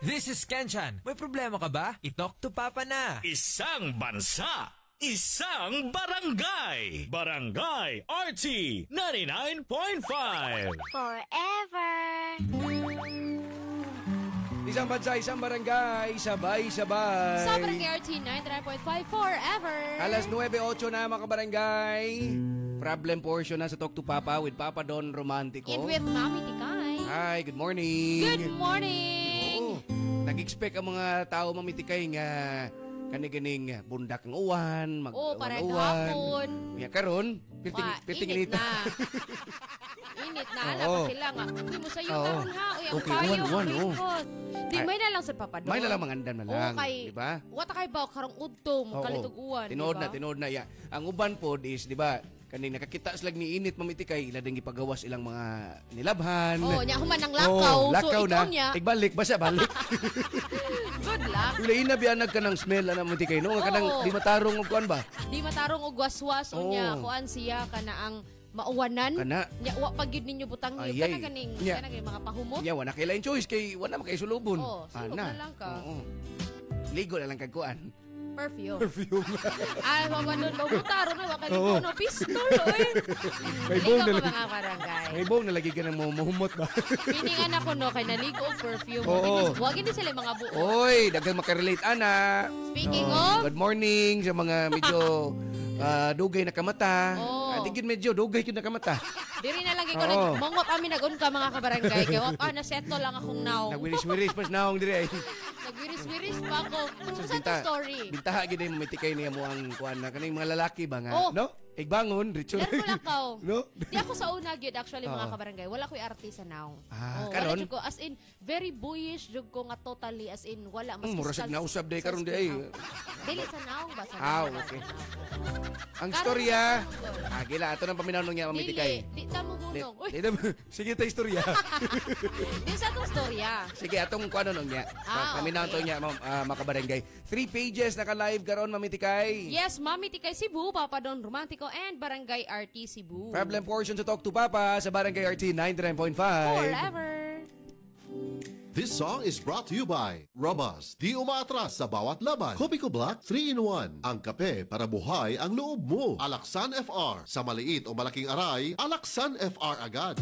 this is Kenchan. May problema ka ba? I-talk to Papa na. Isang bansa, isang barangay. Barangay RT 99.5. Forever. Isang bansa, isang barangay, sabay-sabay. Sa Barangay RT 99.5 forever. Alas 9:08 na mga kabarangay. Problem portion na sa Talk to Papa with Papa Don Romantico. And with Mami Tikay. Hi, good morning. Good morning. Nag-expect ang mga tao Mami Tikay nga kani-ganing bundak ng uwan, parang mag-uwan. hapon. Ya karon, piting init inita. na. Init na, ala Oo. pa sila nga. Hindi mo sa'yo Oo. karon ha. Uy, ang Okay, kayo, uwan, oh my God. Di, may na lang sa Papa Don. May lalang mangandan na lang, di ba? Wata kay ba, karong udtong, kalituguan, di ba? Tinood na. Ya. Ang uban pod is, di ba, kaning nakakita slag ni init Mamitikay, ila ding gipagawas ilang mga nilabhan. Oh, nya human ang lakaw. Lakaw so, na. ikaw niya. Igbalik, basta balik. Good luck. Ila inabianag ka ng smell na Mamitikay, no? Nga kanang Oo. di matarong og kuan ba? Di matarong og waswas o Oo. niya, kuan siya kana ang mauwanan. Kana. Nya wa pag yun ninyo butang niyo Ayay. kana kaning Nya. kana kay mga pahumot. Ya, wala kay lain choice kay wala makaisulubon. Oh, sulod na lang ka. Oo. Ligo na lang kag kuan. Perfume. Perfume. Ay, mama nun, mabutaro na, Oo. wakaligo no, pistol, oy. May Ligo bong ka na mga barangay. May bong nalagi ka ng mahumot ba? Piningan ako no, kay naligo og perfume. Oo. Wag hindi sila mga buo. Oy, dagang makarelate ana. Speaking Oh, of, good morning sa mga medyo dugay na kamata. Oo. Digid medyo dugay gyud na kamata. diri na lang ko Oo. mongop kami nagun ka mga kabarangay. Kaya wag na seto lang akong now. Nagwiris-wiris pas naong dire ay. Nagwiris-wiris pa ako. Sa Binta- story. Bintaha gid ay mamitikay niya mo ang kuan na kaning mga lalaki ba nga, Oh. no? Igbangon, diretso. Yan mo lang kao. No? Di ako sa una gyud actually mga Oo. kabarangay. Wala ko'y artista now. Ah, Wala karon? jud ko as in very boyish jud ko nga totally as in wala mas Murasag na usab day karon day. Dili sa naong ba sa naong? Okay. Ang storya, gila ato nang paminaw niya mamitikay. Dili, di ta mo gunong. Uy, Sige ta istorya. di sa to storya. Sige, atong kuano nun niya. Paminaw okay. to niya, mga kabarangay. 3 pages naka-live karon mamitikay. Yes, Mami Tikay Cebu, Papa Don Romantico, and Barangay RT Cebu. Problem portion to Talk to Papa sa Barangay RT 99.5. Forever. This song is brought to you by Robas. Di umaatras sa bawat laban. Kopiko Black 3-in-1. Ang kape para buhay ang loob mo. Alaksan FR. Sa maliit o malaking aray, Alaksan FR agad.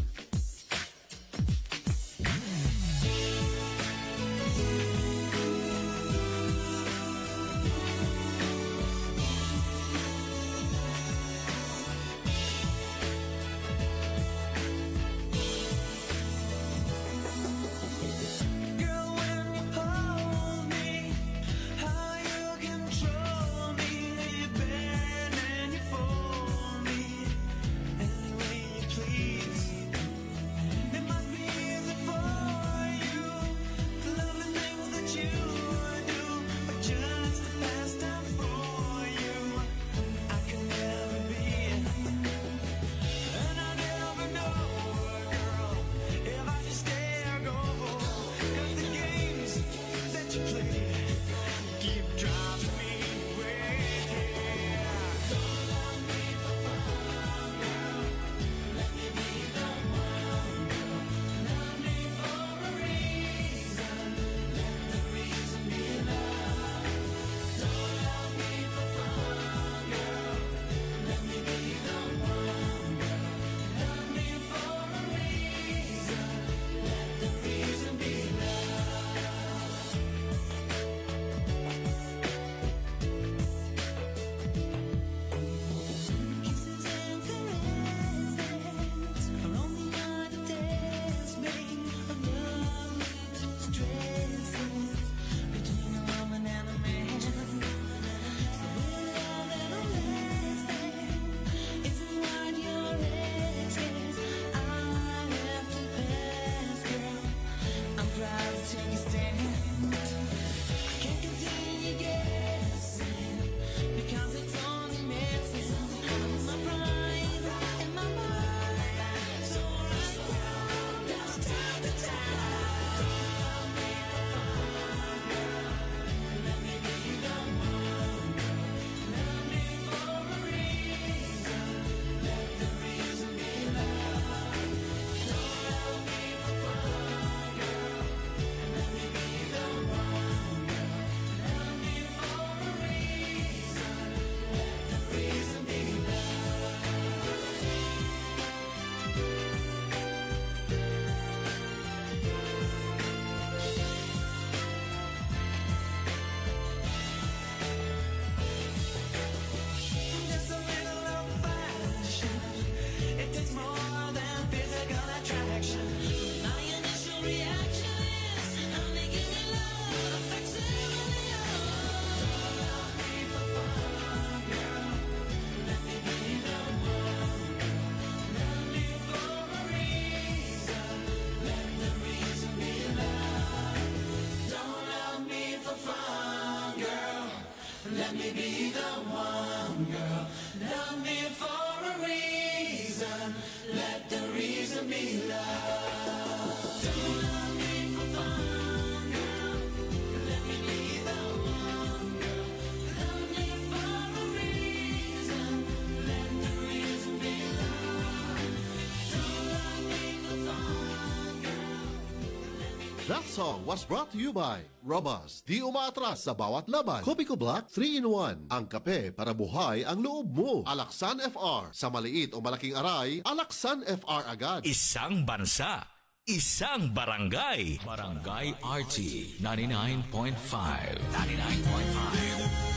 That song was brought to you by Robust, di umaatras sa bawat laban. Kopiko Black 3-in-1. Ang kape para buhay ang loob mo. Alaksan FR. Sa maliit o malaking aray, Alaksan FR agad. Isang bansa, isang barangay. Barangay RT 99.5. 99.5.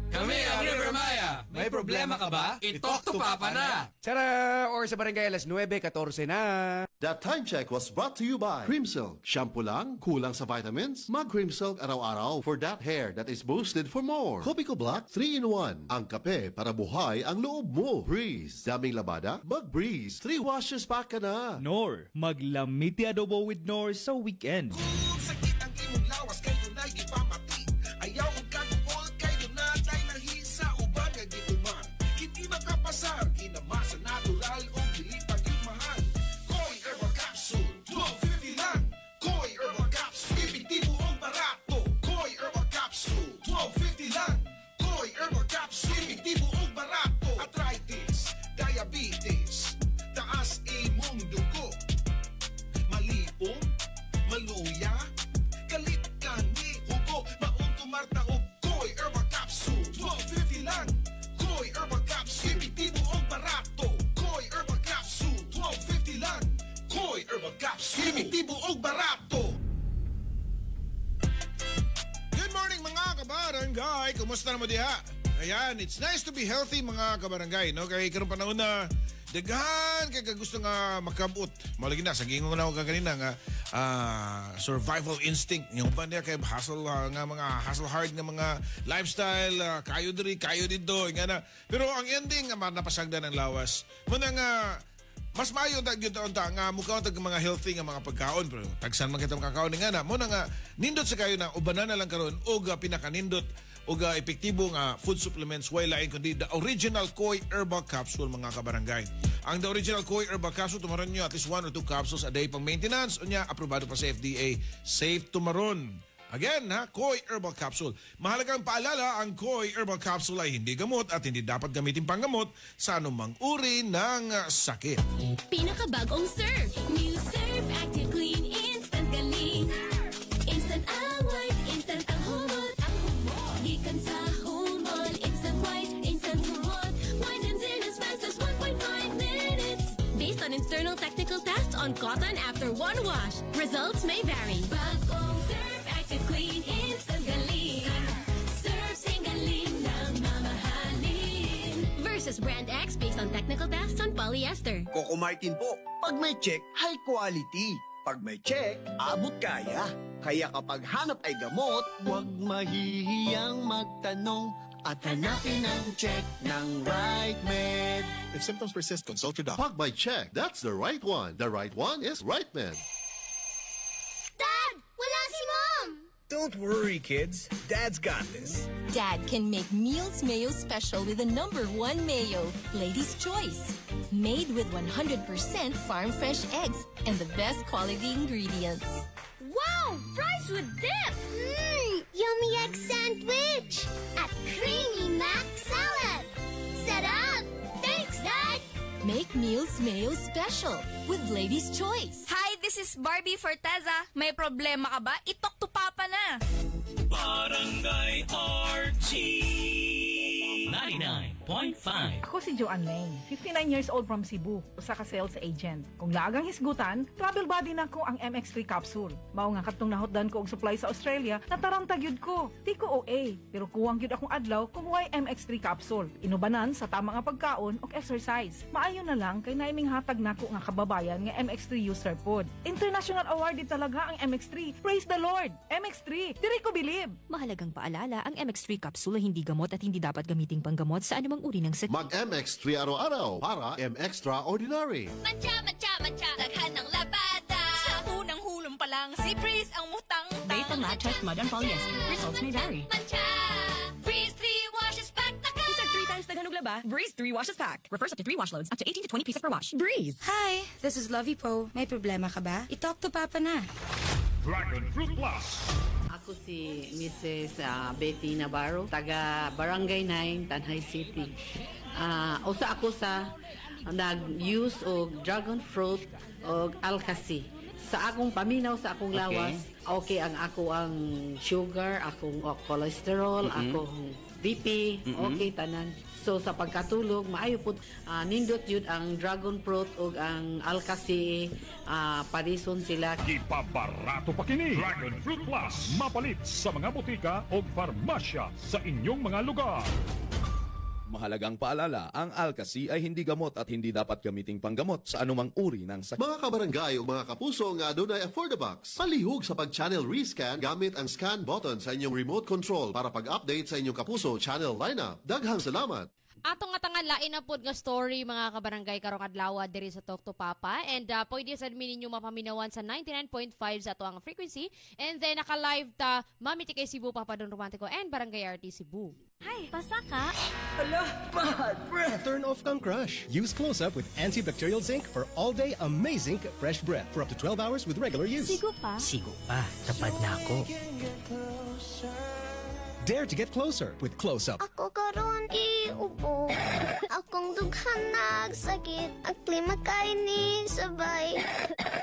Kami ang River Maya. May problema ka ba? I-talk to Papa na. Tara! Or sa barangay alas 9:14 na. That time check was brought to you by Cream Silk. Shampoo lang, kulang sa vitamins? Mag Cream Silk araw-araw for that hair that is boosted for more. Kopiko Black 3-in-1. Ang kape para buhay ang loob mo. Breeze. Daming labada? Mag Breeze. 3 washes pack ka na. Nor, maglamiti adobo with Nor sa weekend. Sakit ang imong lawas kayo na'y ipamati. Ayaw ang kaguol kayo na tayo nahisa uban nga gituman. Hindi makapasar, ginamasa natural o dili pag-imahal. Koi Herbal Capsule, 12.50 lang. Koi Herbal Capsule, epektibo o barato. Koi Herbal Capsule, 12.50 lang. Koi Herbal Capsule, epektibo o barato. Arthritis, diabetes, taas imong dugo. Malipong, maluya, kalit ka ni hugo, maong tumarta o Koi Herbal Capsule, 12.50 lang. Koi Herbal Capsule, epektibo o barato. Koi Herbal Capsule, 12.50 lang. Koi Herbal Capsule, epektibo o barato. Good morning mga kabarangay, kumusta na mo diha? Ayan, it's nice to be healthy mga kabarangay, no? Kaya karon panahon na daghan kay gusto nga makabot. Malagi na sa gingon na ako kanina nga survival instinct. Yung ba niya kay hustle nga mga hustle hard nga mga lifestyle, kayo diri, kayo dito, nga na. Pero ang ending nga napasagdan ng lawas. Muna nga mas maayo tag yun taon nga mukha tag mga healthy nga mga pagkaon, pero tagsan man kita makakaon nga na. Muna nga nindot sa kayo na ubanan na lang karon og pinakanindot og epektibo nga food supplements way lain kundi the original Koi Herbal Capsule mga kabarangay. Ang the original Koi Herbal Capsule tumaron nyo at least 1 or 2 capsules a day pang maintenance unya aprobado pa sa FDA, safe tumaron. Again, Koi Herbal Capsule. Mahalagang paalala, ang Koi Herbal Capsule ay hindi gamot at hindi dapat gamitin panggamot sa anumang uri ng sakit. Pinakabagong Surf. New Surf Active Clean Instant Galing. Instant away, instant ang humot. Gikan sa humot, instant white, instant humot. Whitens in as fast as 1.5 minutes. Based on internal technical tests on cotton after one wash. Results may vary. Bagong Surf Active Clean Instant Galing. Surf sing galing na mamahalin. Versus Brand X based on technical tests on polyester. Coco Martin po. Pag may check, high quality. Pag may check, abot kaya. Kaya kapag hanap ay gamot, huwag mahihiyang magtanong at hanapin ang check ng right med. If symptoms persist, consult your doctor. Pag may check, that's the right one. The right one is Right Med. Dad! Wala si Mom! Don't worry, kids. Dad's got this. Dad can make Meals Mayo Special with the #1 mayo, Lady's Choice. Made with 100% farm fresh eggs and the best quality ingredients. Wow! Fries with dip! Yummy egg sandwich! At creamy mac salad! Sarap! Thanks, Dad! Make Meals Mayo Special with Lady's Choice. Hi, this is Barbie Forteza. May problema ka ba? I-talk to Papa na! Barangay RT 99.5. Ako si Joanne Lane, 59 years old from Cebu, usa ka sales agent. Kung laagang hisgutan, travel buddy na ko ang MX3 capsule. Mao nga katong nahotdan ko og supply sa Australia, nataranta gyud ko. Di ko OA, pero kuwang gyud akong adlaw kung why MX3 capsule. Inubanan sa tama nga pagkaon ug exercise. Maayo na lang kay naiming hatag nako nga kababayan nga MX3 user pod. International awarded talaga ang MX3. Praise the Lord! MX3, diri ko bilib. Mahalagang paalala, ang MX3 capsule ay hindi gamot at hindi dapat gamiting panggamot sa anumang uri ng sakit. Mag-MX3 araw-araw para M-Extraordinary. Mancha, mancha, mancha, daghan ng labada. Sa unang hulong pa lang, si Breeze ang mutang-tang. Based on lab test mud and polyester, results may vary. Mancha, Breeze 3 washes back the car. Isag 3 times daghan og Formula ba? Breeze 3 washes pack. Refers up to 3 wash loads, up to 18 to 20 pieces per wash. Breeze. Hi, this is Lovey Po. May problema ka ba? I-talk to Papa na. Dragon Fruit Plus. Ako si Mrs. Betty Navarro, taga Barangay 9, Tanay City. Usa ako sa nag-use og dragon fruit og alkasi. Sa akong paminaw, sa akong lawas, okay ang ako ang sugar, akong cholesterol, akong BP, okay tanan. So sa pagkatulog, maayo po nindot yun ang dragon fruit ug ang alkasi, parison sila. Ipabarato pa kini. Dragon Fruit Plus, mapalit sa mga botika o farmasya sa inyong mga lugar. Mahalagang paalala, ang Alkasi ay hindi gamot at hindi dapat gamiting panggamot sa anumang uri ng sakit. Mga kabarangay o mga kapuso nga adunay Affordabox, palihog sa pag-channel rescan gamit ang scan button sa inyong remote control para pag-update sa inyong kapuso channel lineup. Daghang salamat! Atong atangan lain na pod nga story mga kabarangay karong adlaw diri sa Talk to Papa, and pwede sa admin ninyo mapaminawan sa 99.5 sa ato ang frequency, and then naka-live ta Mami Tikay Cebu, Papa Don Romantico and Barangay RT Cebu. Hi, pasaka. Hala, bad breath. Turn off kang crush. Use Close-Up with antibacterial zinc for all-day amazing fresh breath for up to 12 hours with regular use. Sigo pa. Sigo pa. Tapad na ako. Dare to get closer with Close-Up. Ako karon iubo. Akong dughan nagsakit. Ang klima kaini sabay.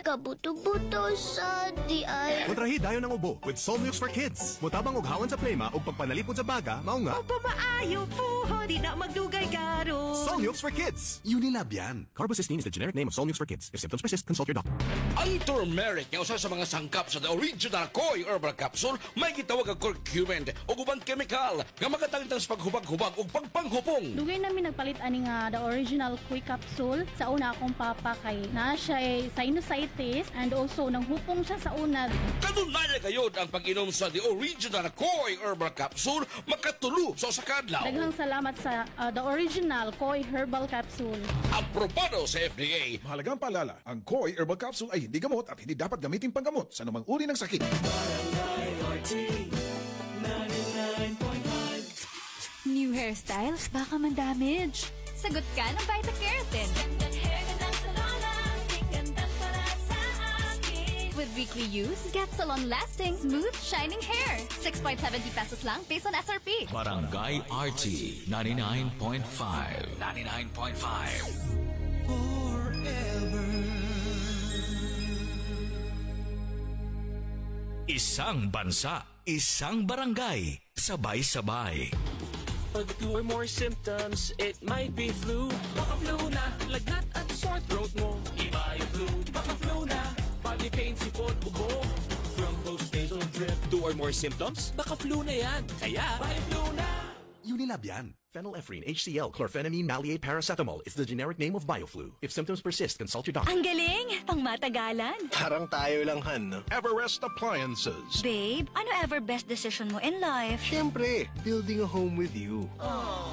Kabuto-buto sa diay. Kontrahi dayon ng ubo with Solmux for Kids. Mutabang ughawan sa plema ug pagpanalipod sa baga, mao nga. Opo maayo po, di na magdugay karo. Solmux for Kids. Unilab yan. Carbocysteine is the generic name of Solmux for Kids. If symptoms persist, consult your doctor. Ang turmeric nga usa sa mga sangkap sa the original Koi Herbal Capsule may gitawag ang curcumin o ubang chemical nga magatangtang sa paghubag-hubag o pagpanghupong. Dugay namin nagpalit ani nga the original Koi Capsule. Sa una akong papa kay na siya sinusitis and also nanghupong siya sa una. Kanunay gayud ang pag-inom sa the original Koi Herbal Capsule makatulo sa usa ka adlaw. Daghang salamat sa the original Koi Herbal Capsule. Aprobado sa FDA. Mahalagang paalala, ang Koi Herbal Capsule ay hindi gamot at hindi dapat gamitin panggamot sa anumang uri ng sakit. New hairstyles, baka man-damage. Sagot ka ng Vita-Keratin. With weekly use, get salon-lasting, smooth, shining hair. 6.70 pesos lang based on SRP. Barangay RT 99.5. 99.5. Isang bansa, isang barangay, sabay-sabay. Pag 2 or more symptoms, it might be flu. Baka flu na, lagnat at sore throat mo. Iba yung flu, baka flu na. Body pain, sipon, ubo. From post-nasal drip. 2 or more symptoms, baka flu na yan. Kaya, baka flu na. Unilab yan. Phenylephrine, HCl, chlorphenamine, maleate, paracetamol. It's the generic name of BioFlu. If symptoms persist, consult your doctor. Ang galing! Pangmatagalan. Parang tayo lang, Han. Everest Appliances. Babe, ano ever best decision mo in life? Siyempre, building a home with you.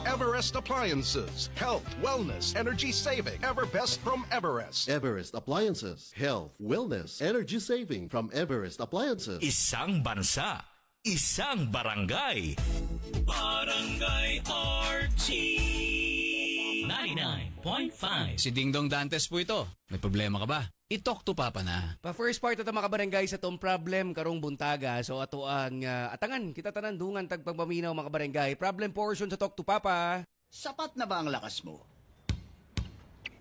Everest Appliances. Health, wellness, energy saving. Everbest from Everest. Everest Appliances. Health, wellness, energy saving from Everest Appliances. Isang bansa, isang barangay. Barangay RT 99.5. Si Dingdong Dantes po ito. May problema ka ba? I-talk to Papa na. Pa-first part ito mga kabarangay sa tong problem karong buntaga. So ato ang atangan, kita tanan dungan tagpagpaminaw mga kabarangay. Problem portion sa Talk to Papa. Sapat na ba ang lakas mo?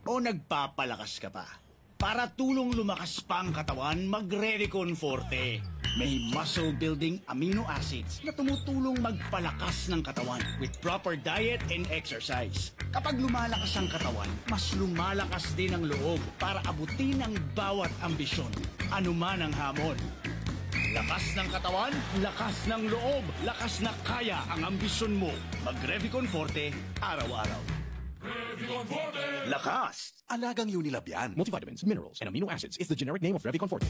O nagpapalakas ka pa? Para tulong lumakas pa ang katawan, mag-Revicon Forte. May muscle-building amino acids na tumutulong magpalakas ng katawan with proper diet and exercise. Kapag lumalakas ang katawan, mas lumalakas din ang loob para abutin ang bawat ambisyon, anuman ang hamon. Lakas ng katawan, lakas ng loob, lakas na kaya ang ambisyon mo. Mag-Revicon Forte, araw-araw. Revicon Forte! Lakas! Alagang Unilab yan. Multivitamins, minerals, and amino acids is the generic name of Revicon Forte.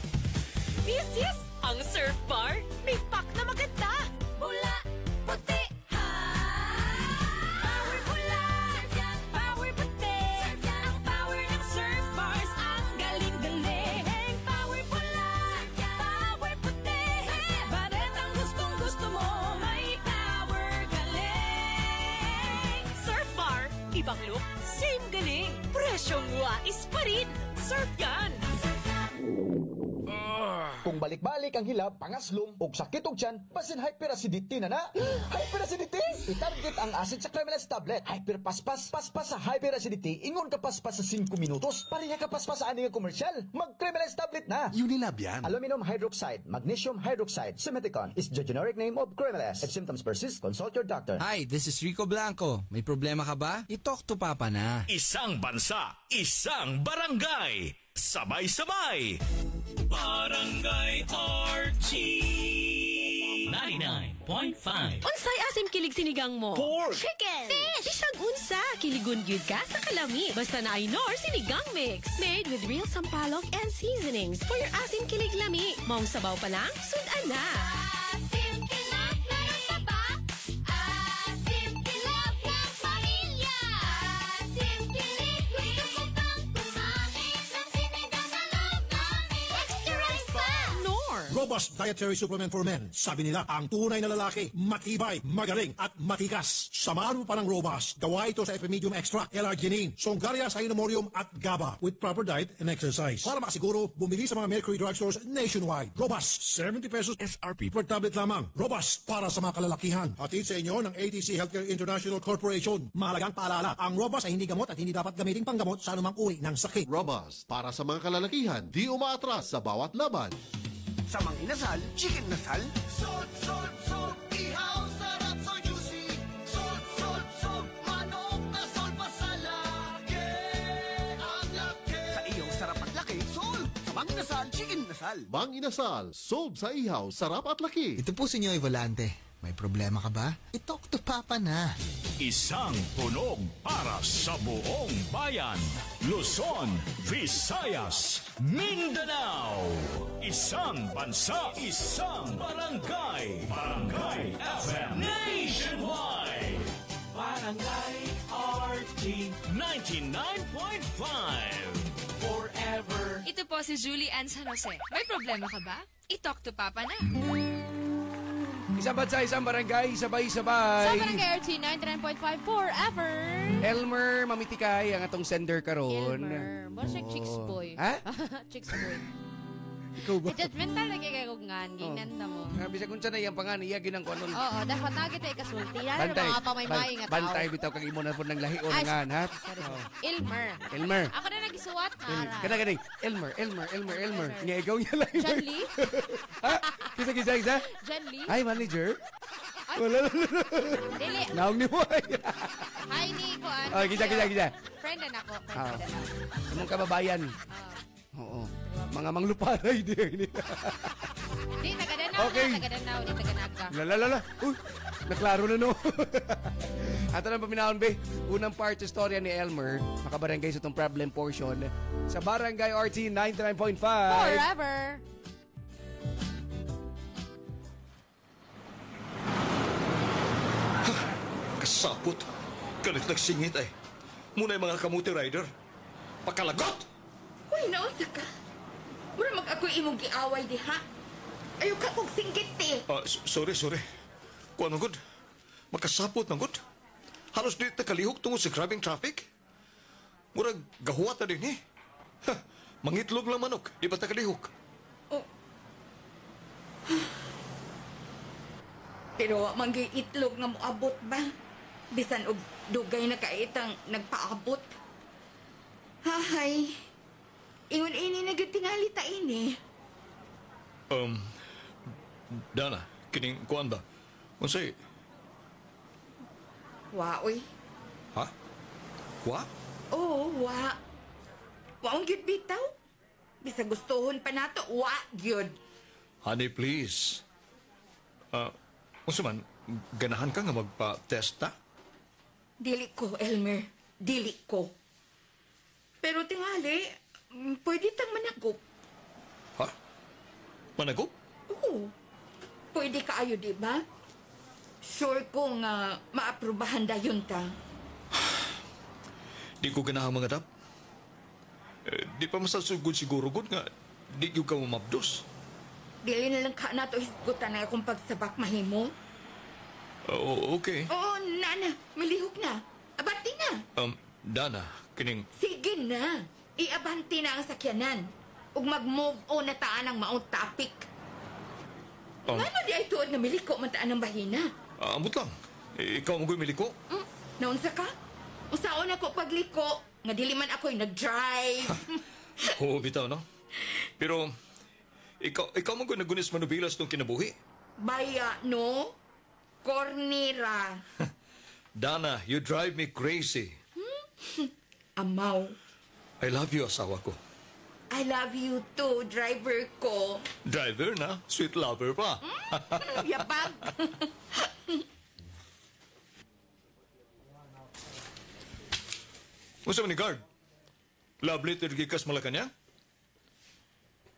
Yes! Ang surf bar, may pack na maganda. Pula, puti, power pula, power puti. Ang power ng surf bars, ang galing-galing. Power pula, power puti. Baret ang gustong-gusto mo, may power galing. Surf bar, Ibang look, same galing. Presyong wais pa rin. Surf yan! Kung balik-balik ang hilab, pangaslom, og sakit og tiyan, basin hyperacidity na. Hyperacidity? I-target ang acid sa Cremeles tablet. Hyperpaspas, paspas sa hyperacidity, ingon ka paspas sa 5 minutos. Pareha ka paspas sa aning komersyal. Mag-Cremeles tablet na. Unilab yan. Aluminum hydroxide, magnesium hydroxide, Simeticon is the generic name of Cremeles. If symptoms persist, consult your doctor. Hi, this is Rico Blanco. May problema ka ba? I-talk to Papa na. Isang bansa, isang barangay. Sabay-sabay. Barangay RT 99.5. Unsay asim kilig sinigang mo? Pork. Chicken. Fish. Bisag unsa, kiligon gyud ka sa kalami. Basta na ay Nor sinigang mix. Made with real sampalok and seasonings for your asim kilig lami. Maong sabaw pa lang, sudan na. Asim kilap na taba. Asim kilap ng pamilya. Asim kilig, gusto ko pang kumain ng sinigang na loob namin. Extra rice pa! Nor. Robust Dietary Supplement for Men. Sabi nila, ang tunay na lalaki, matibay, magaling, at matikas. Samahan mo pa ng Robust. Gawa ito sa Epimedium Extra, L-Arginine, Songaria Cyanomorium at GABA with proper diet and exercise. Para makasiguro, bumili sa mga Mercury Drugstores nationwide. Robust, 70 pesos SRP per tablet lamang. Robust, para sa mga kalalakihan. Hatid sa inyo ng ATC Healthcare International Corporation. Mahalagang paalala, ang Robust ay hindi gamot at hindi dapat gamitin panggamot sa anumang uri ng sakit. Robust, para sa mga kalalakihan, di umaatras sa bawat laban. Sa mga inasal, chicken nasal. Salt, salt, salt, ihaw, sarap, so juicy. Salt, salt, salt, manok na salt pa sa laki. Ang laki. Sa iyong sarap at laki, salt. Sa mga inasal, chicken nasal. Mang Inasal, sold sa ihaw, sarap at laki. Ito po si Nyoy Volante. May problema ka ba? I-talk to Papa na. Isang tunog para sa buong bayan. Luzon, Visayas, Mindanao. Isang bansa, isang barangay. Barangay FM Nationwide. Barangay RT 99.5. Forever. Ito po si Julie Ann San Jose. May problema ka ba? I-talk to Papa na. Isang bansa, isang barangay, sabay-sabay. Sa Barangay RT 99.5 forever. Elmer Mamitikay ang atong sender karon. Elmer. Mo siya chicks boy. Ha? Chicks boy. Ikaw ba? Judgmental na kaya kong ngan. Ginanda mo. Bisa kung saan na iyang pangan, iya ginang ko nun. Oo, dapat na kita ikasulti. Lalo Bantay. mga pamay-may nga tao. Bantay bitaw kang imo na po ng lahi o Ay, ngan, ha? Elmer. Elmer. Ako na nagisuwat. Kana ganing. Elmer. Nga ikaw niya lang. John Lee? Ha? Kisa? John Lee? Hi, manager. Wala. Dili. Naong ni mo. Hi, ni Kuan. Oh, kisa. Friend na ako. Among kababayan. Oo. Mga mangluparay din. Di, taga-Danao Okay. na. Taga-Danao, di taga-Naga. Lala. Uy, naklaro na no. Ato lang paminahon, be. Unang part sa storya ni Elmer, makabarangay sa itong problem portion sa Barangay RT 99.5. Forever. Kasapot. Galit nagsingit ay. Muna yung mga kamuti rider. Pakalagot! Uy, nausa ka. Mura mag-ako'y imong giaway diha. Ayaw ka kong singgit eh. Sorry. Kuan ang good. Magkasapot ng good. Halos di na kalihok tungod sa grabing traffic. Murag gahuat na din eh. Ha, mangitlog lang manok. Di ba ta kalihok? Pero manggay itlog nga moabot ba? Bisan og dugay na kaitang nagpaabot. Hahay. Ingon ini nagatingali ta ini. Dana, kining kuan ba? Unsay? Wa, uy. Ha? Wa? Oo, wa. Waong gyud bitaw. Bisa gustuhon pa nato, wa gyud. Honey, please. Unsa man, ganahan ka nga magpa-test ta? Dili ko, Elmer. Dili ko. Pero tingali, pwede tang managop. Ha? Managop? Oo. Pwede kaayo, di ba? Sure ko nga maaprubahan dayon ta. Di ko ganahan mga dap. Di pa masasugod siguro gud nga di gyud ka mamabdos. Dili na lang ka na to hisgutan na akong pagsabak mahimo. Okay. Oo, nana. Malihok na. Abati na. Dana, kining... Sige na. Iabanti na ang sakyanan. Ug mag-move on na taan ang maong topic. Oh. Ngano di ay tuod nga miliko man taan ang bahina? Ambot lang. Ikaw mo miliko? Naunsa ka? Usaon ako pagliko. Nga dili man ako'y nag-drive. Oo, bitaw, no? Pero, ikaw mo nagunis manubilas tong kinabuhi. Baya, no? Cornera. Dana, you drive me crazy. Amaw. I love you, asawa ko. I love you too, driver ko. Driver na? Sweet lover pa. Yapag. Masa man ni guard? Love letter gikas Malacanang?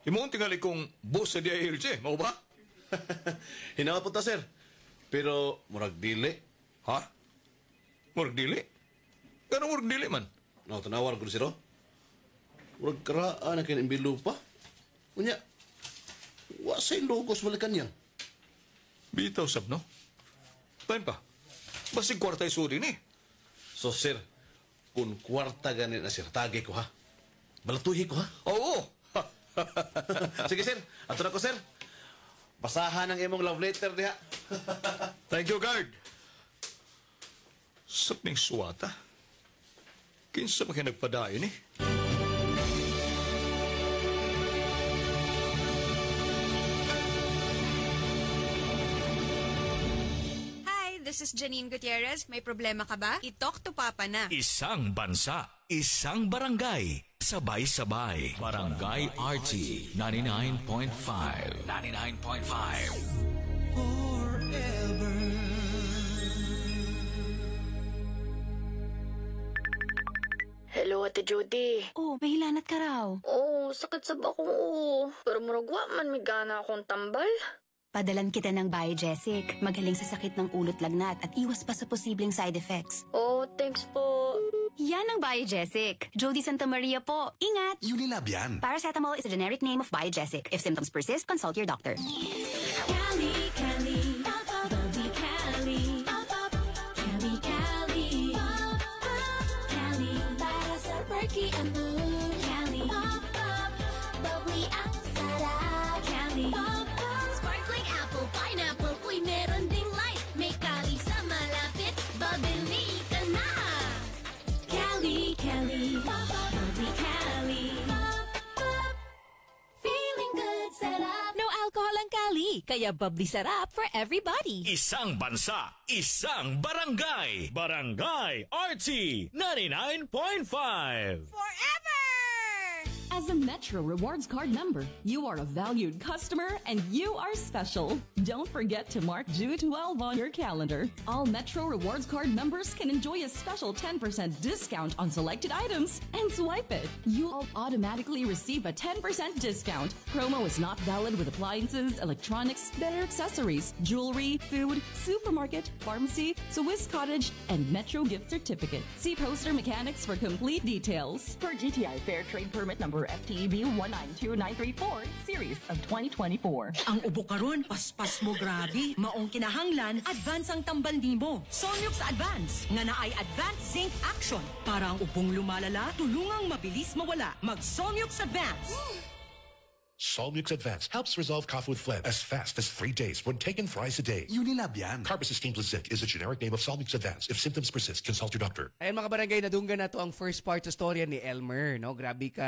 Imo ang tingali kong boss sa DILG, mau ba? Hinaot po ta, sir. Pero, murag dili. Ha? Murag dili? Ganong murag dili man? No, tanawar ko siro. Murag karaan na kinimbilu pa. Unya, wa sa'y logos Malacanang. Bitaw sab, no? Tayo pa. Basig kwarta'y suri ni. So, sir, kung kwarta ganit na sir, tagi ko ha. Balatuhi ko ha. Oo. Sige sir, ato na ko sir. Basahan ang imong love letter diha. Thank you, guard. Sapning suwata. Kinsa ba kayo nagpadayon eh? This is Janine Gutierrez. May problema ka ba? I-talk to Papa na. Isang bansa, isang barangay, sabay-sabay. Barangay RT 99.5. 99.5. Hello, Ate Judy. Oh, may hilanat ka raw. Oo, sakit sa bako. Pero muragwa man may gana akong tambal. Padalan kita ng Biogesic. Magaling sa sakit ng ulot lagnat at iwas pa sa posibleng side effects. Oh, thanks po. Yan ang Biogesic. Jody Santa Maria po. Ingat! Unilab yan. Paracetamol is a generic name of Biogesic. If symptoms persist, consult your doctor. Cali, Cali, pop up, bubbly Cali, pop up, Cali, Cali, pop up, Cali, para sa perky ang mood, Cali, pop up, bubbly ang sarap, Cali, pop up, sparkling apple, pineapple, uy meron ding light, may Cali sa malapit, babili ka na. Cali, Cali, pop up, bubbly Cali, pop up, feeling good, sarap. No alcohol ang Cali, kaya bubbly sarap for everybody. Isang bansa, isang barangay. Barangay RT 99.5. As a Metro Rewards Card member, you are a valued customer and you are special. Don't forget to mark June 12 on your calendar. All Metro Rewards Card members can enjoy a special 10% discount on selected items and swipe it. You'll automatically receive a 10% discount. Promo is not valid with appliances, electronics, better accessories, jewelry, food, supermarket, pharmacy, Swiss Cottage, and Metro Gift Certificate. See Poster Mechanics for complete details. Per GTI Fair Trade Permit number FTEB 192934, series of 2024. Ang ubo karon, paspas mo grabe. Maong kinahanglan, advance ang tambal nimo. Sonyux Advance, nga naay Advanced Zinc Action. Para ang ubong lumalala, tulungang mabilis mawala. Mag-Sonyux Advance. Solmux Advance helps resolve cough with phlegm as fast as 3 days when taken thrice a day. Unilab yan. Carbocisteine plus zinc is a generic name of Solmux Advance. If symptoms persist, consult your doctor. Ayan mga barangay, nadunggan na to ang first part sa storya ni Elmer. No? Grabe ka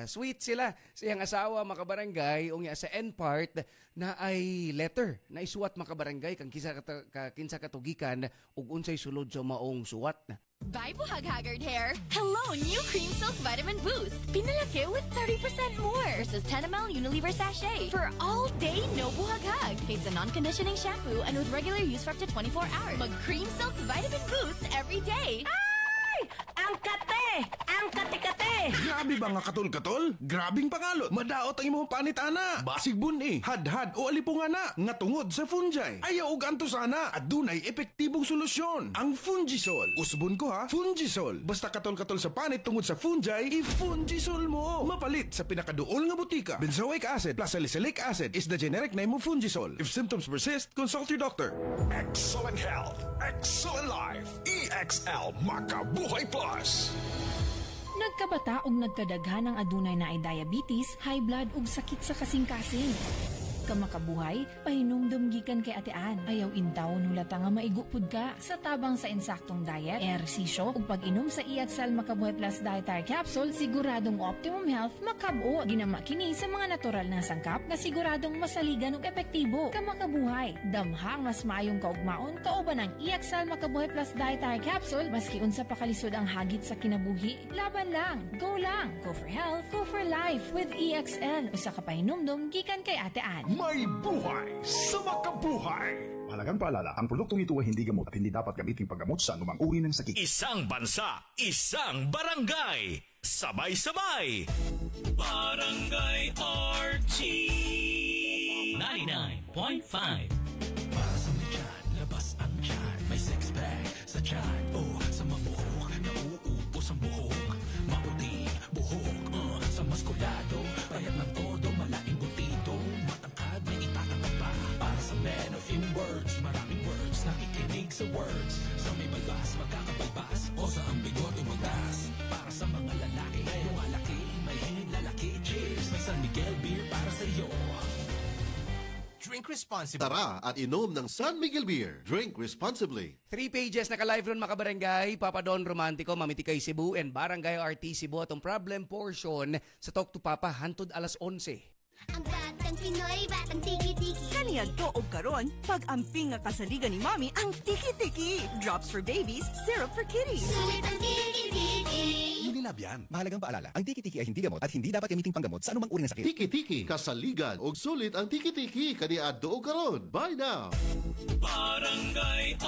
sweet sila. Siyang asawa mga barangay, unya sa end part na ay letter na isuwat mga barangay kang kinsa katugikan ug unsay sulod sa maong suwat na. Bye, Buhag-Haggard Hair! Hello, new Cream Silk Vitamin Boost! Pinalaki with 30% more versus 10 ml Unilever sachet for all day no buhag-hag. It's a non-conditioning shampoo and with regular use for up to 24 hours. Mag Cream Silk Vitamin Boost every day. Ay! Ang kate! Ang ang kate-kate. Grabe ba nga katol-katol? Grabing pangalot. Madaot ang imong panit ana. Basig buni, hadhad o alipungana nga tungod sa fungi. Ayaw og anto sana at dunay epektibong solusyon. Ang Fungisol. Usbon ko ha, Fungisol. Basta katol-katol sa panit tungod sa fungi, i-Fungisol mo. Mapalit sa pinakaduol nga butika. Benzoic acid plus salicylic acid is the generic name of Fungisol. If symptoms persist, consult your doctor. Excellent health, excellent life. EXL Makabuhay Plus. Nagkabata og nagkadaghan ng adunay na ay diabetes, high blood ug sakit sa kasing-kasing. Kamakabuhay, pahinumdum gikan kay atean. Ayaw intaw nulata nga maigupod ka sa tabang sa insaktong diet, ehersisyo ug pag-inom sa EXL Makabuhay Plus Dietary Capsule, siguradong optimum health makabuo. Ginama kini sa mga natural na sangkap nga siguradong masaligan ug epektibo. Kamakabuhay, damhang mas maayong kaugmaon kauban ang EXL Makabuhay Plus Dietary Capsule maski unsa pa kalisod ang hagit sa kinabuhi. Laban lang, go for health, go for life with EXL. Usa ka pahinumdum gikan kay atean. May buhay sa makabuhay. Mahalagang paalala, ang produktong ito ay hindi gamot at hindi dapat gamitin paggamot sa anumang uri ng sakit. Isang bansa, isang barangay. Sabay-sabay. Barangay RT 99.5. Para sa tiyan, labas ang tiyan. May six pack sa tiyan. Oh, sa mabuhok, nauubos ang buhok. Maputi, buhok, sa maskulado. Payat ng todo, malaking butito. Matangkad, may itatangkad pa. Para sa man of few words, maraming words. Nakikinig sa words. Sa may balbas, magkakabalbas. O sa ang bigot umagdas. Para sa mga lalaki, lumalaki. May hingin lalaki, cheers. May San Miguel beer para sa iyo. Drink responsibly. Tara at inom ng San Miguel Beer. Drink responsibly. 3 pages naka-live ron mga barangay, Papa Don Romantico, Mamiti Kay Cebu, and Barangay RT Cebu. Atong problem portion sa Talk to Papa, hantod alas 11. Ang batang Pinoy, batang tiki-tiki. Kaniyag to og karon, pag-amping nga kasaligan ni Mami ang tiki-tiki. Drops for babies, syrup for kitties. Sulit ang tiki-tiki. Hindi lab yan. Mahalagang paalala, ang tiki-tiki ay hindi gamot at hindi dapat gamiting panggamot sa anumang uri ng sakit. Tiki-tiki, kasaligan og sulit ang tiki-tiki kaniadto og karon. Buy now. Barangay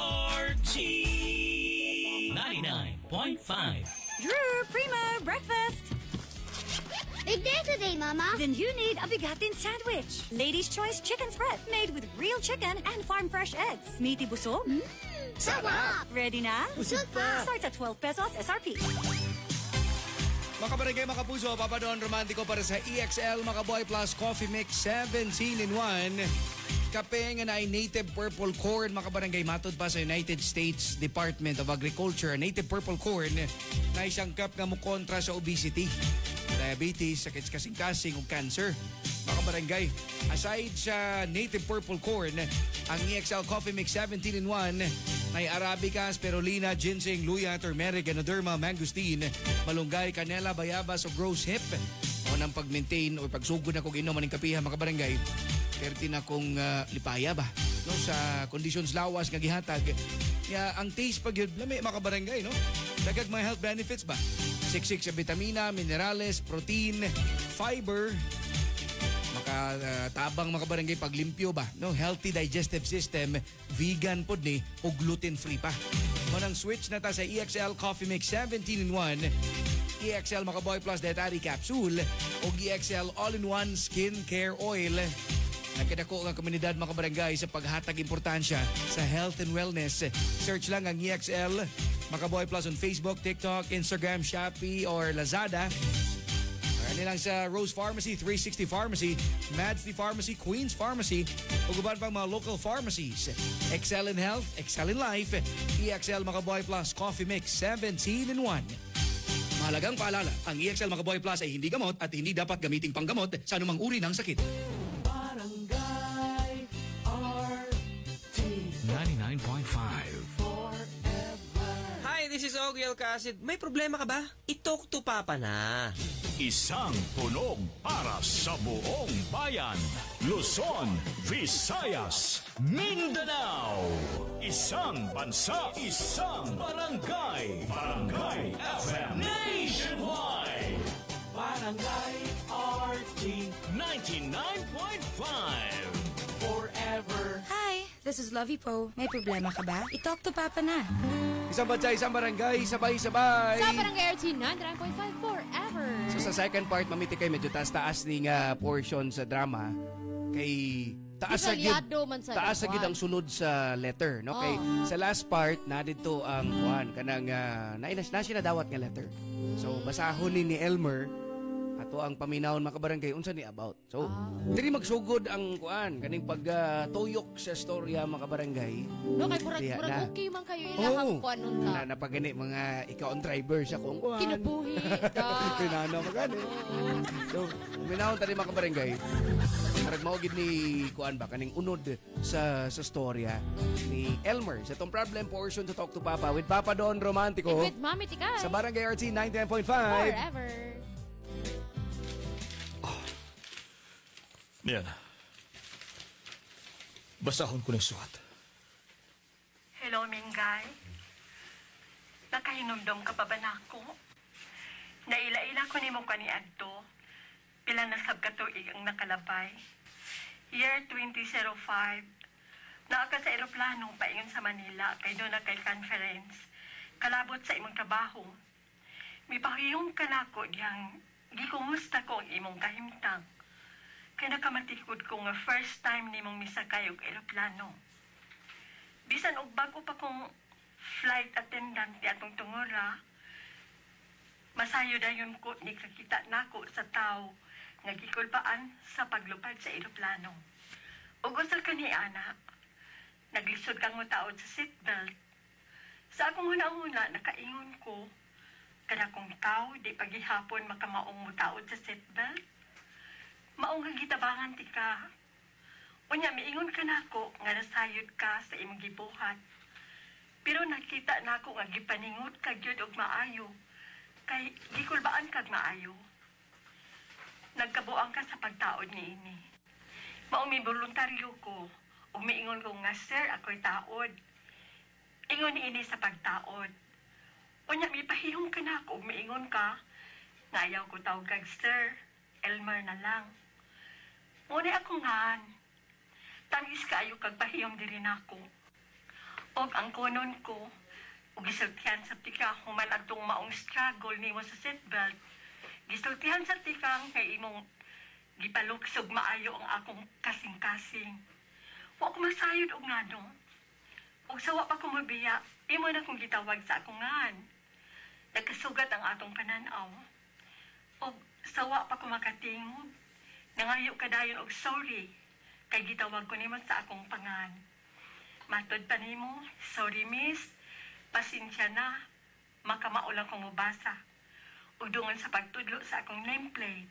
RT 99.5. Drew, Prima, breakfast. Big day today, Mama. Then you need a bigatin sandwich. Ladies' Choice chicken spread made with real chicken and farm fresh eggs. Meaty busog. Sarap! Ready na? Busog pa. Starts at 12 pesos SRP. Mga barangay, mga puso, Papa Don Romantico para sa EXL Makabuhay Plus Coffee Mix 17-in-1. Kape nga na ay native purple corn, mga barangay, matod pa sa United States Department of Agriculture. Native purple corn na isang cup nga mo kontra sa obesity, diabetes, sakit kasing-kasing ug cancer. Mga barangay, aside sa native purple corn, ang EXL Coffee Mix 17-in-1 may Arabica, spirulina, ginseng, luya, turmeric, ganoderma, mangosteen, malunggay, canela, bayabas o rose hip. O nang pag-maintain o pagsugod na kung inuman ng kapiha, mga barangay, perti na kong lipaya ba? No, sa conditions lawas nga gihatag. Ya, ang taste pag yun, lami mga barangay, no? Dagag mga health benefits ba? Siksik sa vitamina, minerales, protein, fiber, tabang mga barangay paglimpyo ba, no? Healthy digestive system, vegan pod ni o gluten-free pa. Manang switch na ta sa EXL Coffee Mix 17-in-1, EXL Makabuhay Plus Dietary Capsule o EXL All-in-One Skin Care Oil. Nagkadako ang komunidad mga barangay sa paghatag importansya sa health and wellness. Search lang ang EXL Makabuhay Plus on Facebook, TikTok, Instagram, Shopee or Lazada. Nilang sa Rose Pharmacy, 360 Pharmacy, Madsty Pharmacy, Queens Pharmacy, o guban pang mga local pharmacies. Excel in Health, Excel in Life, EXL Makabuhay Plus Coffee Mix 17-in-1. Mahalagang paalala, ang EXL Makabuhay Plus ay hindi gamot at hindi dapat gamiting panggamot sa anumang uri ng sakit. Barangay RT 99.5. Hi, this is Ogie Alcacid. May problema ka ba? I-talk to Papa na. Isang tunog para sa buong bayan. Luzon, Visayas, Mindanao. Isang bansa, isang barangay. Barangay FM Nationwide. Barangay RT 99.5. Forever. Hi, this is Lovey Po. May problema ka ba? I-talk to Papa na. Isang bansa, isang barangay, sabay-sabay. Sa Barangay RT 99.5 forever. So sa second part, mamiti kay medyo taas-taas ning portion sa drama. Kay taas sa Detalyado man sa taas sa kuwan. ang sulod sa letter, no? Kay sa last part na dito ang kuan kanang na sinadawat nga letter. So basahon ni Elmer ato ang paminawon mga kabarangay unsa ni about. So diri magsugod ang kuan kaning pagtuyok sa storya mga kabarangay. No, kay murag okay man kayo ilahang kuan unta. Napagani mga ikaw ang driver sa kung kuan. Kinubuhi. Pinano magani. So paminawon tani mga kabarangay. Marag maugid ni kuan ba kaning unod sa storya ni Elmer sa tong problem portion to Talk to Papa with Papa Don Romantico. And with Mami Tikay. Sa Barangay RT 99.5. Forever. Niyan. Basahon ko ng suhat. Hello, Mingay. Nakahinumdom ka pa ba na ako? Naila-ila ko ni mo kaniadto. Pila na sab katuig ang nakalabay. Year 2005. Naa ka sa eroplanong paingon sa Manila kay doon na kay conference. Kalabot sa imong trabaho. Mipahiyong ka na ko diyang gikumusta ko ang imong kahimtang. Kaya nakamatikod ko nga first time ni mong misakay og eroplano. Bisan og bago pa kong flight attendant ti atong tungora, masayo dayon ko ni kakita nako sa tao nga gikulbaan sa paglupad sa eroplano. Ug usa ka ni ana, naglisod kang mutaod sa seatbelt. Sa akong huna-huna, nakaingon ko, kada kong tao, di pagihapon makamaong mutaod sa seatbelt. Maong nga gitabangan ti ka. Unya, miingon ka nako nga nasayod ka sa imong gibuhat. Pero nakita nako nga gipaningot kag gyud og maayo. Kay gikulbaan kag maayo. Nagkabuang ka sa pagtaod niini. Maong mi voluntaryo ko ug miingon ko nga sir ako'y taod. Ingon niini sa pagtaod. Unya, mipahiyong ka nako ug miingon ka nga ayaw ko tawag kag sir, Elmer na lang. Ngunit ako ngan, tangis kaayo kag pahiyom diri nako. Og ang konon ko, ug gisultihan sa tika human adtong maong struggle nimo sa seatbelt. Gisultihan sa tikang kay imong gipaluksog maayo ang akong kasing-kasing. Wa ko masayod og ngano. Og sawa pa ko mabiya, imo na kong gitawag sa akong ngan. Nagkasugat ang atong pananaw. Og sawa pa ko makatingog. Nangayo ka dayon og sorry kay gitawag ko nimo sa akong pangan. Matod pa nimo, sorry miss, pasensya na, makamaulang kong mubasa. Ug dungon sa pagtudlo sa akong nameplate.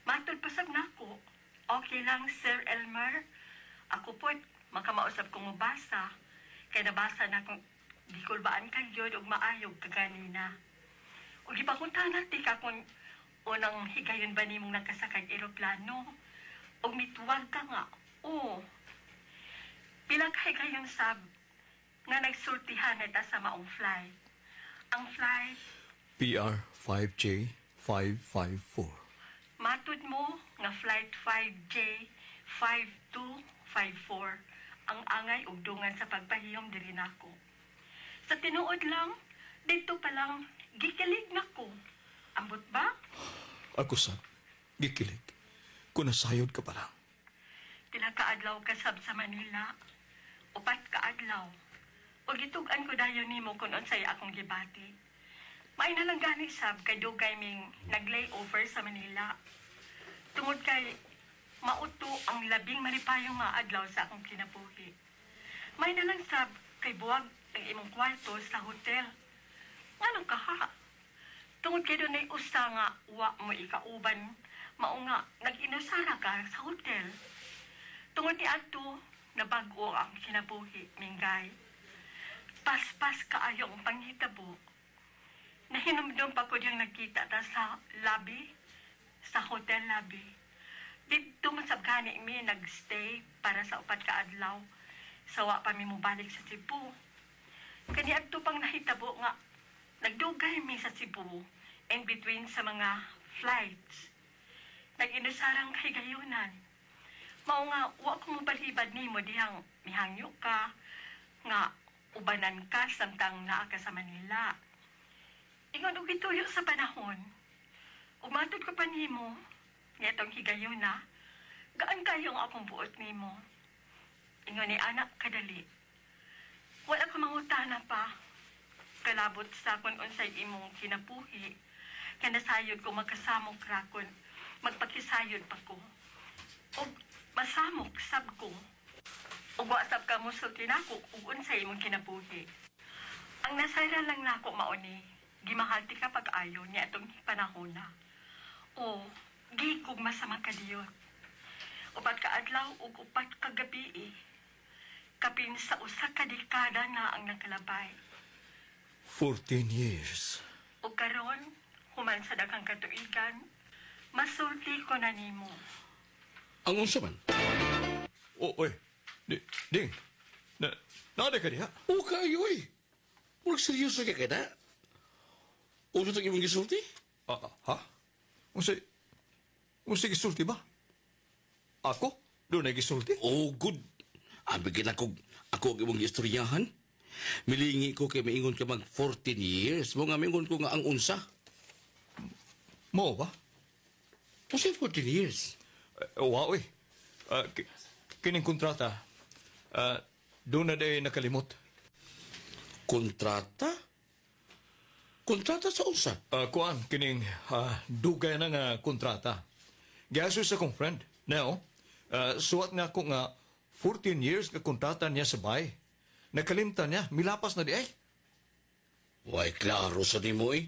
Matod pasab nako, okay lang Sir Elmer, ako po't makamausap kong mubasa, kay nabasa na kong gikulbaan kang yun ug maayog kaganina. Ug ipakuntahan natin ka kung unang higayon ba nimong nakasakag eroplano? O mituwag ka nga? Oo. Pilang higayon sab nga nagsultihan ita sa maong flight. Ang flight, PR 5J 554. matud mo nga flight 5J 5254 ang angay ug dungan sa pagpahiyom diri nako. Sa tinuod lang, dito pa lang gikilig nako. Ambot ba? Ako sab, gikilig. Kung nasayod ka pa lang. Pila kaadlaw ka sab sa Manila. Upat kaadlaw. O gitugan ko dayon nimo kung unsay akong gibati. May na lang gani sab kay dugay ming nag-layover sa Manila. Tungod kay mauto ang labing maripayong nga adlaw sa akong kinabuhi. May na lang sab kay buwag ang imong kwarto sa hotel. Nganong kaha? Tungod kay doon ay usa nga wa mo ikauban, mao nga nag-inusara ka sa hotel. Tungod ni ato, nabago ang kinabuhi, Mingay. Paspas kaayo ang panghitabo. Nahinumdum pa ko diyang nagkita ta sa lobby, sa hotel lobby. Dito masabgani mi nagstay para sa upat ka adlaw. Sawa pa mi mo balik sa Cebu. Kani adto pang nahitabo nga nagdugay mi sa Cebu in between sa mga flights. Nag-inusarang kahigayunan. Mao nga, wa ko mo balibad ni mo dihang mihangyo ka, nga Ubanan ka samtang naa ka sa Manila. Ingon og gituyo sa panahon. Umatod ko pa nimo, nga itong higayon na, gaan kayo ang akong buot nimo. Ingon ni anak kadali. Wala ka mangutana pa. Kalabot sa kung unsay imong kinabuhi. Kaya nasayod ko magkasamok rakon. Magpakisayod pa ko. O masamok sab ko. O wasap ka mo sulti nako ug unsay imong kinabuhi. Ang nasayra lang nako mauni, gimahalti ka pag-ayo niya itong panahon na. O gikog masama ka diyot. Upat ka adlaw ug upat ka gabi. Kapin sa usa ka dekada na ang nakalabay. 14 years. O karon, human sa daghang katuigan, masulti ko na nimo. Ang unsa man? Oy. Ding. Nada ka diha? O kayo eh. Murag seryoso ka na? O itong imong gisulti? Ha? Unsay gisulti ba? Ako? Doon ay gisulti? Oh, good. Abigin ako ang imong istoryahan. Milingi ko kay maingon ka mag 14 years. Mo nga maingon ko nga ang unsa. Mo ba? Kasi 14 years. Wow eh. Kining kontrata, doon na day nakalimot. Kontrata? Kontrata sa unsa? Kuan, kining dugay na nga kontrata. Gaso sa kong friend. Now, suwat nga ko nga 14 years ka kontrata niya sa bay. Nakalimtan niya, milapas na di ay. Way klaro sa nimo eh.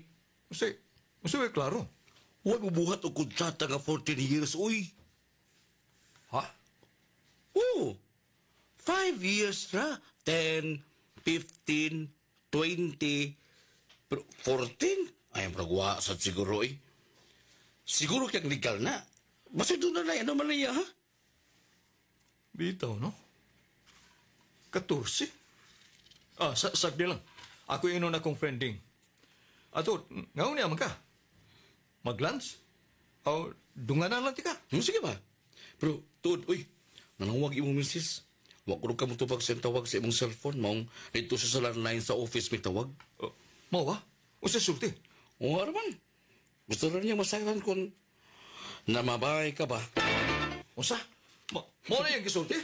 Way klaro. Way bubuhat o kontrata nga 14 years, uy. Ha? Oo. 5 years na. 10, 15, 20, pero 14? Ay, ang pragwa sa siguro eh. Siguro kaya legal na. Basta doon na ano man niya, ha? Bitaw, no? 14? Sagdi lang. Ako inon akong friending. Ato, ngayon niya man ka. Mag-lunch? O, dunganan lang ti ka. Sige ba? Pero, tuod, uy, nanawag imong misis. Wag ko ka mo tubag sa tawag sa imong cellphone. Maong dito sa landline sa office may tawag. Mau ba? O sa sulti? O, araman. Gusto rin niya masayaran kung namabay ka ba? O sa? Mo na yung gisulti?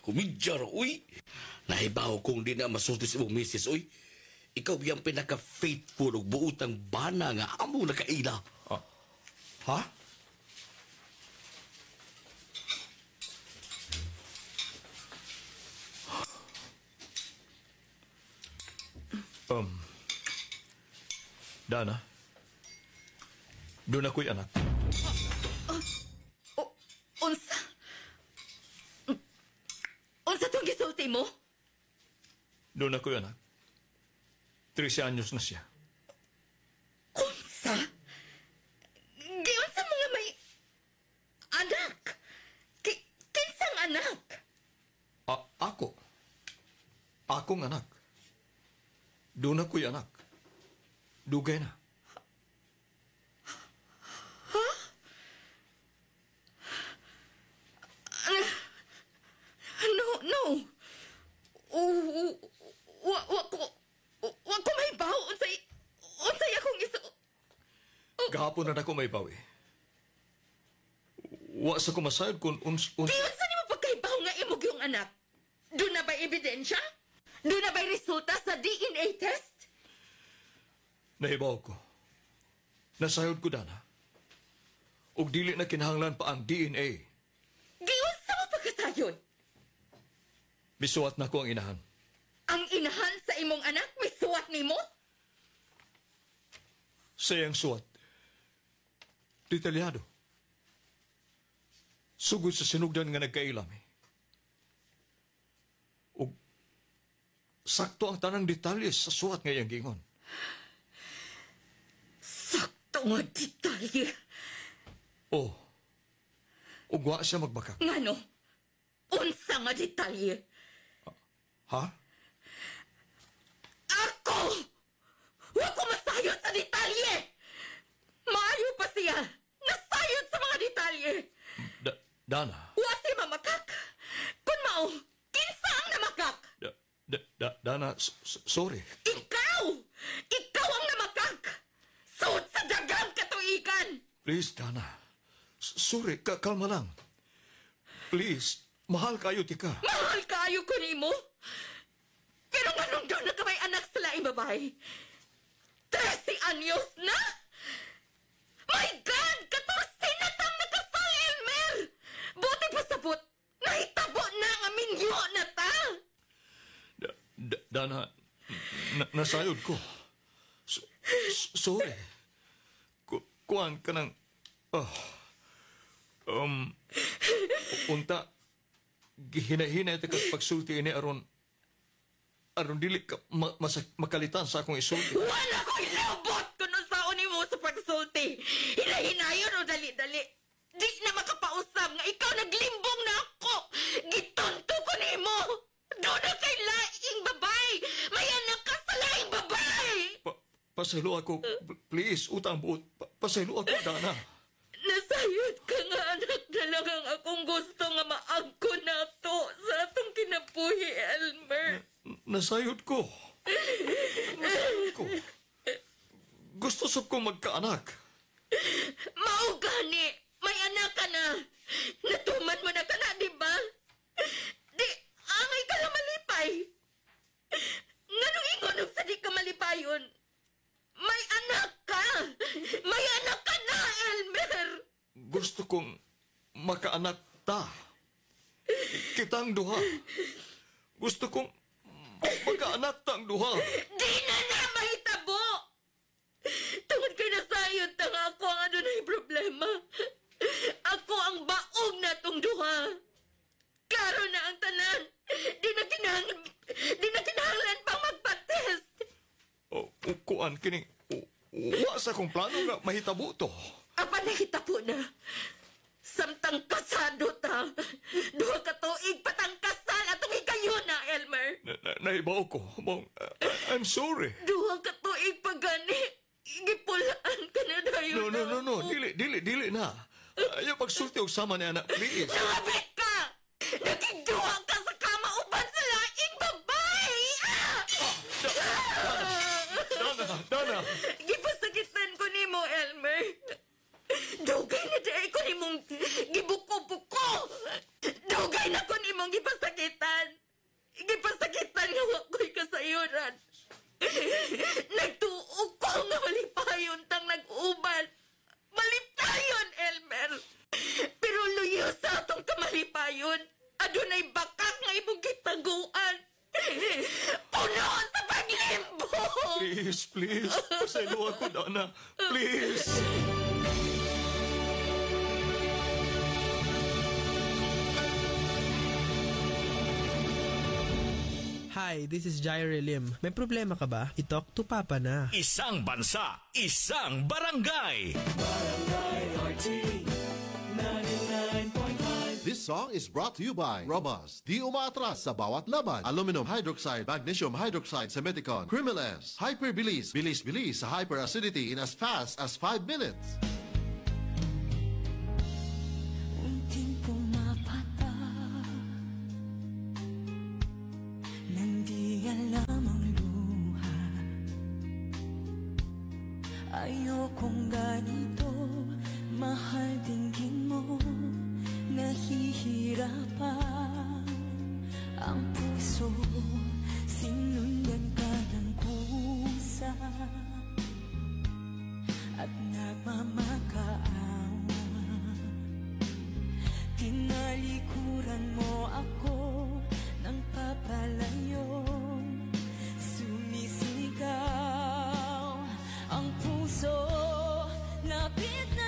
Humidjar, uy. Nahibaw kung di na masulti sa imong misis, uy. Ikaw yung pinaka-faithful o buutang bana nga amo na kaila. Ha? Dana, doon ako'y anak. Unsa? Unsa tong gisulti mo? Doon ako'y anak. 13 anyos na siya. Unsa? Giunsa mo nga may anak? Kinsang anak? Ako. Akong anak. Doon ako'y anak. Dugay na. No. Wa ko may baw. Unsay akong iso. Gahapon na ako may bawi. Wa sa kumasayod kung Diyon ni mo pagkaibaw nga imog yung anak? Doon na ba ebidensya? Doon na ba resulta sa DNA test? Nahibaw ko. Nasayod ko, Dana. Ug dili na kinahanglan pa ang DNA. Diyon sa mo pagkasayod? Bisuat na ko ang inahan. Ang inahan sa imong anak, may suwat ni mo? Sayang suwat. Detalyado. Sugod sa sinugdan nga nagkailami. Ug sakto ang tanang detalye sa suwat nga iyang gingon. Sakto nga detalye? Oh. Ug wa siya magbakak. Ngano? Unsa nga detalye? Ha? Ako! Wa ko masayod sa detalye! Maayo pa siya! Nasayod sa mga detalye! Dana. Wa si mamakak! Kung mao, kinsa ang namakak? Dana, sorry. Ikaw! Ikaw ang namakak! Suot sa dagang katuikan! Please, Dana. Sorry, kalma lang. Please, mahal kayo, tika. Mahal kayo ko nimo? Pero nganong doon na ka may anak sa laing babae? 13 anyos na? My God! 14 na tang nakasal, Elmer! Buti pa sabot, nahitabo na nga minyo na ta! Dana, nasayod ko. Sorry. Kuan ka ng... unta, gihina-hina ito kas pagsulti ini aron dili ka makalitan sa akong isulti. Wala ko ilabot kuno sa uni mo sa pagsulti. Hinayon o dali-dali. Di na makapausap nga ikaw naglimbong na ako. Gitonto ko nimo. Doon na kay laing babae. May anak ka sa laing babae. Pasaylo ako, please, utang buot. Pasaylo ako, Dana. Nasayod ka nga anak na lang ang akong gusto nga maagko na to sa atong kinabuhi, Elmer. Nasayod ko. Gusto sab ko magkaanak. Mao gani, may anak ka na. Natuman mo na ka na, di ba? Di, angay ka lang malipay. Nganong ingon sa di ka malipayon? May anak ka! May anak ka na, Elmer! Gusto kong makaanak ta. Kitang duha. Gusto kong makaanak tang duha. Di na mahitabo! Tungod kay nasayod tang ako ang adunay problema. Ako ang baog na tong duha. Klaro na ang tanan. Di na kinahanglan pang magpa-test. Kuan kining wa sa kong plano nga mahitabo to. Apa nahitabo na? Samtang kasado ta. Duha ka tuig patang kasal atong ikayo na, Elmer. Naibaw ko. I'm sorry. Duha ka tuig pagani. Gipulaan ka na dayon. No. Dili na. Ayaw pagsulti og sama ni anak, please. Nangabit ka! Nagigduha ka sa kama uban sa laing babae! Dana! Gipasakitan ko nimo, Elmer. Dugay na dahil ko nimong gibuko-buko. Dugay na ko nimong gipasakitan. Gipasakitan nga wako'y kasayuran. Nagtuog ko nga malipayon tang nag-uban. Malipayon, Elmer. Pero luyo sa atong kamalipayon. Adunay bakak nga imong gitaguan. Puno sa paglimbo! Please. Pasaylo ako, Dana. Please. Hi, this is Jaire Lim. May problema ka ba? I-talk to Papa na. Isang bansa, isang barangay. Barangay RT 99.5. This song is brought to you by Robust. Di umaatras sa bawat laban. Aluminum hydroxide, magnesium hydroxide sa Meticon. Crimeles. Hyperbilis. Bilis sa hyperacidity in as fast as 5 minutes. Unting pumapata nang di alam ang luha. Ayokong ganito, mahal dinggin mo. Nahihirapan ang puso, sinundan ka ng kusa at nagmamakaawa. Tinalikuran mo ako ng papalayo, sumisigaw ang puso, labis na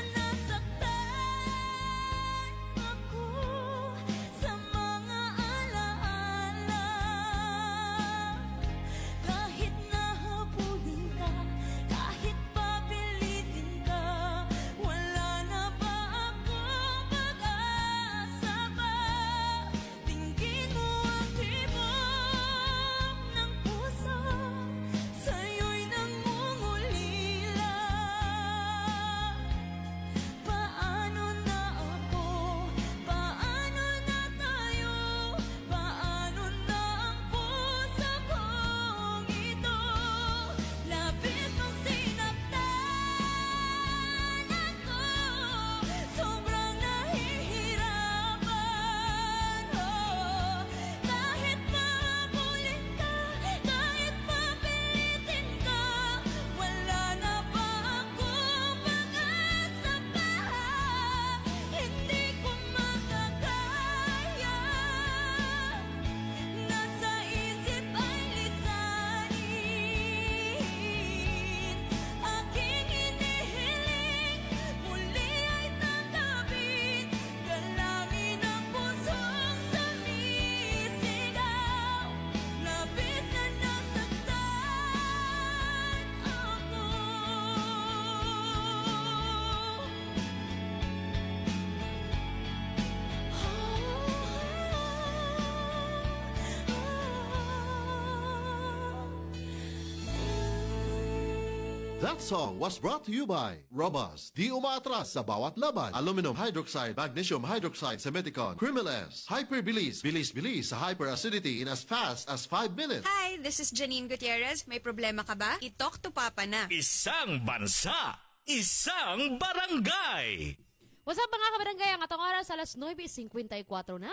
That song was brought to you by Robust, di umaatras sa bawat laban. Aluminum hydroxide, magnesium hydroxide sa Meticon. Criminal-S, hyper-bilis, bilis-bilis sa hyperacidity in as fast as 5 minutes. Hi, this is Janine Gutierrez. May problema ka ba? I-talk to Papa na. Isang bansa, isang barangay. What's up mga kabarangay? Ang atong oras alas 9:54 na.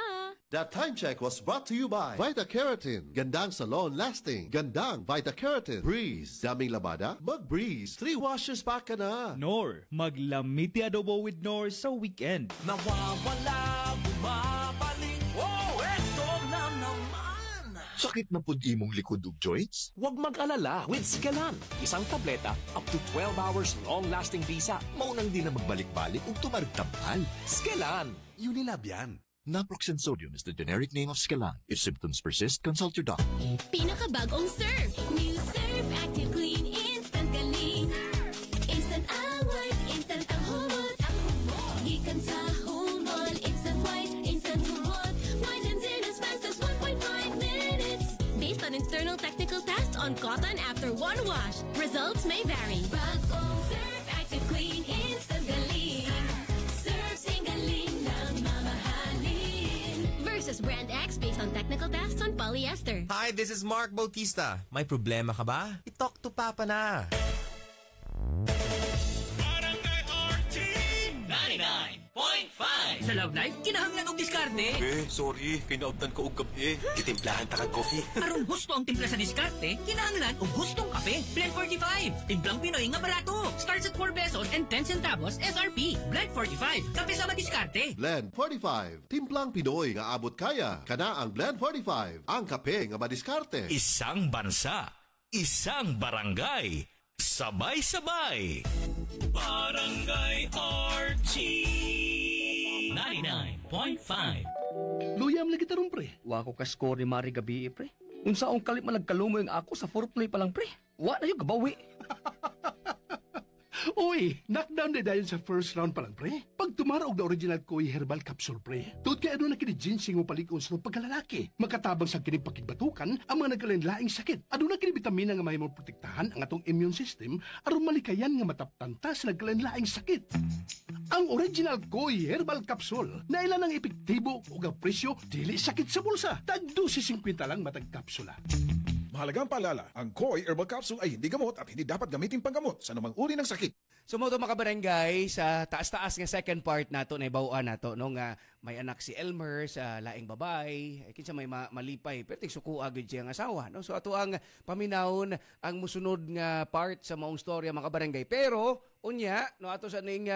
That time check was brought to you by Vita Keratin. Gandang salon lasting. Gandang Vita Keratin. Breeze. Daming labada? Mag-Breeze. 3 washes pa ka na. Nor, maglamiti adobo with Nor sa weekend. Nawawala, bumabalik. Oh, eto na naman. Sakit na pud imong likod ug joints? Huwag mag-alala with Scalan. Isang tableta, up to 12 hours long-lasting bisa. Maunang di na magbalik-balik ug tumarigtabal. Scalan. Unilab yan. Naproxen sodium is the generic name of Scalan. If symptoms persist, consult your doctor. Pinakabagong Surf. New Surf Active Clean Instant Galing. Instant away, instant ang humot. Gikan sa humol, instant white, instant humot. Whitens in as fast as 1.5 minutes. Based on internal technical tests on cotton after one wash. Results may vary. Bagong Surf Active Clean Instant Galing. Surf sing galing na mamahalin. Versus Brand X based on technical tests on polyester. Hi, this is Mark Bautista. May problema ka ba? I-talk to Papa na. Barangay RT 99.5. Sa love life, kinahanglan og diskarte. Sorry. Kinaubtan ko og kape. Gitimplahan ta kag coffee. Aron husto ang timpla sa diskarte, kinahanglan og hustong kape. Blend 45. Timplang Pinoy nga barato. Starts at 4 pesos and 10 centavos SRP. Blend 45. Kape sa madiskarte. Blend 45. Timplang Pinoy nga abot kaya. Kana ang Blend 45. Ang kape nga madiskarte. Isang bansa, isang barangay, sabay-sabay. Barangay RT 99.5. Luyam lagi tarong pre. Wa ko ka-score ni Mari gabi pre. Unsa ang kalit man nagkalumo yung ako sa foreplay pa lang pre. Wa na yung gabawi. Uy, knockdown na dahil sa first round pa lang, pre. Pag tumarog na original Koi Herbal Capsule, pre. Tuod kaya ano na kini-ginseng mo palikon sa pagkalalaki. Magkatabang sa kinipakigbatukan ang mga nagkalain-laing sakit. Ano na kini-vitamina nga may mo protektahan ang atong immune system aron malikayan nga mataptanta sa nagkalain-laing sakit. Ang original Koi Herbal Capsule na ilan ang epektibo o ang presyo dili sakit sa bulsa. Tag 2.50 lang matag kapsula. Mahalagang paalala, ang Koi Herbal Capsule ay hindi gamot at hindi dapat gamitin panggamot sa anumang uri ng sakit. So mo mga barangay sa taas-taas nga second part nato na ibawaan nato no nga may anak si Elmer sa laing babay kinsa may malipay pero suko agad siya ang asawa no. So ato ang paminawon ang musunod nga part sa maong storya mga barangay pero unya no ato sa ning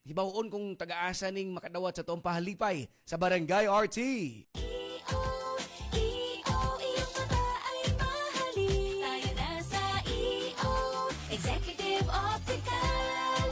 hibawon kung taga-asa ning makadawat sa tuong pahalipay sa Barangay RT. Executive Optical.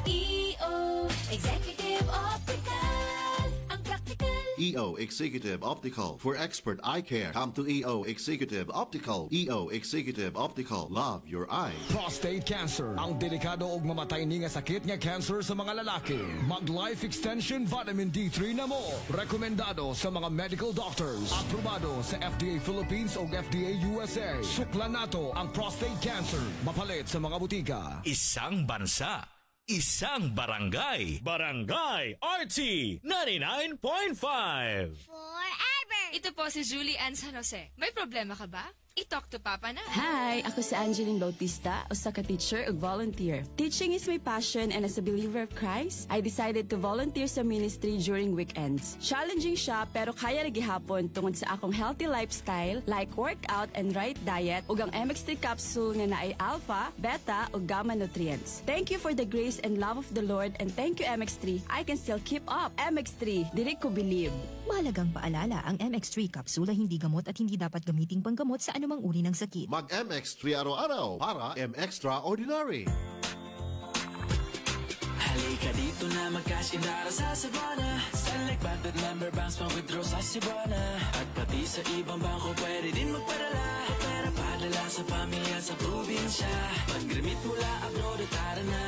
EO Executive Optical. Ang practical. EO Executive Optical. For expert eye care, come to EO Executive Optical. EO Executive Optical. Love your eyes. Prostate cancer. Ang delikado ug mamatay ni nga sakit nga cancer sa mga lalaki. Mag-Life Extension Vitamin D3 na mo. Rekomendado sa mga medical doctors. Aprobado sa FDA Philippines ug FDA USA. Suklan nato ang prostate cancer. Mapalit sa mga butika. Isang bansa, isang barangay. Barangay RT 99.5. Forever! Ito po si Julie Ann San Jose. May problema ka ba? I-talk to Papa na. Hi! Ako si Angeline Bautista, usa ka teacher ug volunteer. Teaching is my passion and as a believer of Christ, I decided to volunteer sa ministry during weekends. Challenging siya pero kaya ra gihapon tungod sa akong healthy lifestyle like workout and right diet ug ang MX3 capsule nga naay alpha, beta ug gamma nutrients. Thank you for the grace and love of the Lord and thank you MX3. I can still keep up. MX3, dili ko believe. Mahalagang paalala, ang MX3 capsule ay hindi gamot at hindi dapat gamiting panggamot sa anumang uri ng sakit. Mag-MX3 araw-araw para M-Extraordinary. Halika dito na magkasidara sa Sabana. Select banded member banks pang-withdraw sa Sibana. At pati sa ibang bangko pwede din magpadala. Pera padala sa pamilya sa probinsya. Mag-remit mula abroad at tara na.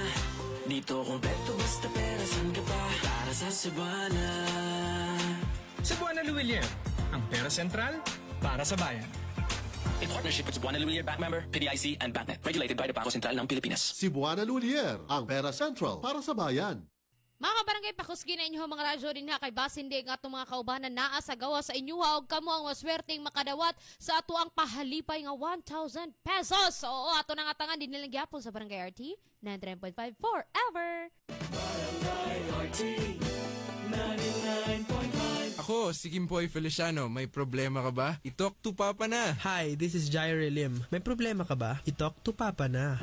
Dito kompleto basta pera san ka pa. Para sa Sabana. Cebuana Luwilier, ang pera sentral para sa bayan. In partnership with Cebuana Lulier Bank member, PDIC, and BankNet. Regulated by the Bangko Sentral ng Pilipinas. Cebuana Lulier, ang Pera Central para sa bayan. Mga kabarangay, pakusgin na inyo mga radyo rin ha kay basindig nga itong mga kaubanan naa sa gawa sa inyo ha o kamo ang maswerteng makadawat sa ato ang pahalipay nga 1,000 pesos. Oo, ato na nga tangan din nilang gyapon sa Barangay RT 93.5 forever. Barangay RT 99.5. Ako, si Kimpoy Feliciano. May problema ka ba? I-talk to Papa na. Hi, this is Jaire Lim. May problema ka ba? I-talk to Papa na.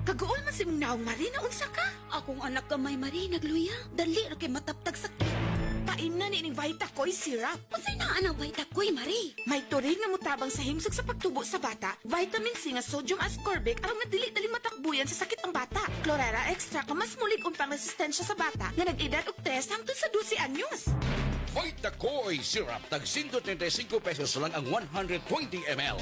Kagool man si mong naong Marie na unsa ka? Akong anak ka may Marie nagluya. Dali ra kay mataptag sakit. Pain na ni Vitacoy syrup. Unsay naa ang Vitacoy, Marie? May turig na mutabang sa himsog sa pagtubo sa bata. Vitamin C nga sodium ascorbic aron madili-dali matakbuyan sa sakit ang bata. Chlorella extra ka mas mulig umpang resistensya sa bata nga nag-edad og 3 hangtod sa 12 anyos. Vitacoy syrup tag 135 pesos lang ang 120 ml.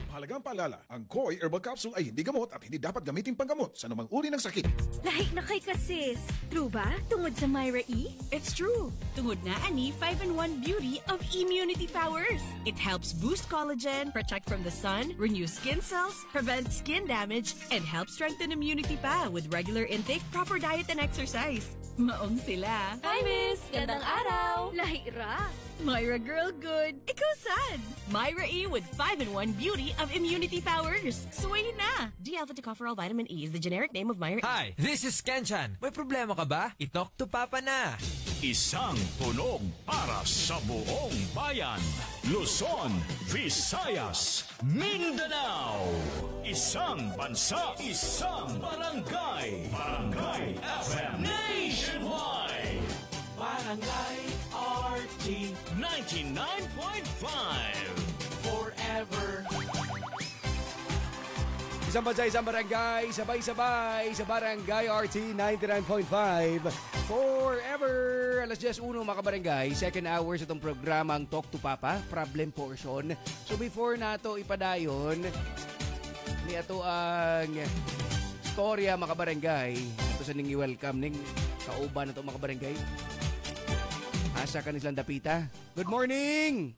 Mahalagang paalala, ang Koi Herbal Capsule ay hindi gamot at hindi dapat gamitin panggamot sa anumang uri ng sakit. Lahi na kay kasis. True ba? Tungod sa Myra E? It's true. Tungod na ani 5-in-1 beauty of immunity powers. It helps boost collagen, protect from the sun, renew skin cells, prevent skin damage, and help strengthen immunity pa with regular intake, proper diet, and exercise. Maong sila. Hi, Miss! Gandang araw! Lahi ra. Myra Girl Good. Ikaw sad. Myra E with 5-in-1 beauty of immunity powers. Suwayin na. D-alpha tocopherol vitamin E is the generic name of Myra E. Hi, this is Kenchan. May problema ka ba? I-talk to Papa na. Isang tunog para sa buong bayan. Luzon, Visayas, Mindanao. Isang bansa, isang barangay. Barangay FM Nationwide. Barangay RT 99.5 forever. Isang bansa, isang barangay, sabay-sabay sa Barangay RT 99.5 forever. Alas 10:01 mga kabarangay, second hour sa itong programa ang Talk to Papa, problem portion. So before nato ipadayon, ni ato ang storya mga kabarangay, ito sa ning i-welcome ning kauban na ito mga kabarangay. Asa ka nilang dapita? Good morning!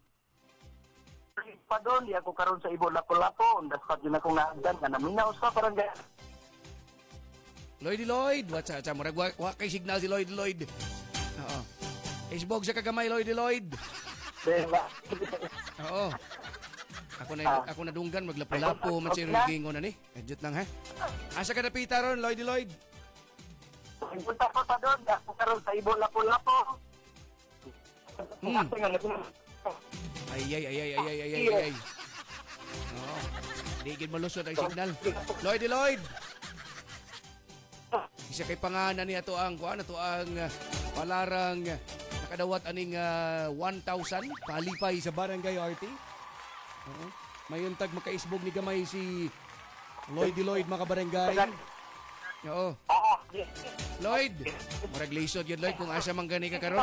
Pa doon, di ako karon sa ibo lapo-lapo. Dapat yun akong naagdan ka na minaos pa parang gaya. Lloyd, what's up? Murag wa kay signal si Lloyd. Oo. Isbog sa kagamay, Lloyd. Oo. Ako na dunggan, maglapo-lapo, man siya nagingon na ni. Adjut lang ha. Asa ka napita ron, Lloyd? Punta ko pa doon, di ako karon sa ibo lapo-lapo. Ay. Oo. Digin malusot ang signal. Lloyd. Isa kay panganan ni ato ang palarang nakadawat aning 1,000 palipay sa Barangay RT. Oo. Mayuntag makaisbog ni gamay si Lloyd mga kabarangay. Oo. Lloyd, murag lisod yun Lloyd kung asa man gani ka karon.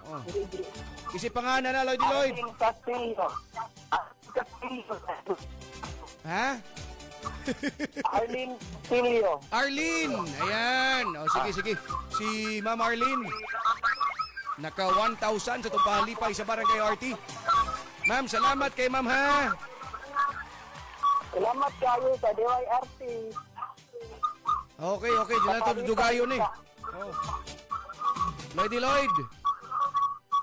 Oh. Kasi pangalan na Lloyd. Ha? Arlene. Ayan. O sige. Si Ma'am Arlene. Naka 1,000 sa tupalipay sa Barangay RT. Ma'am, salamat kay Ma'am ha. Salamat kayo sa DYRT. Okay. Diyan to dugayon eh. Oh. Lloyd.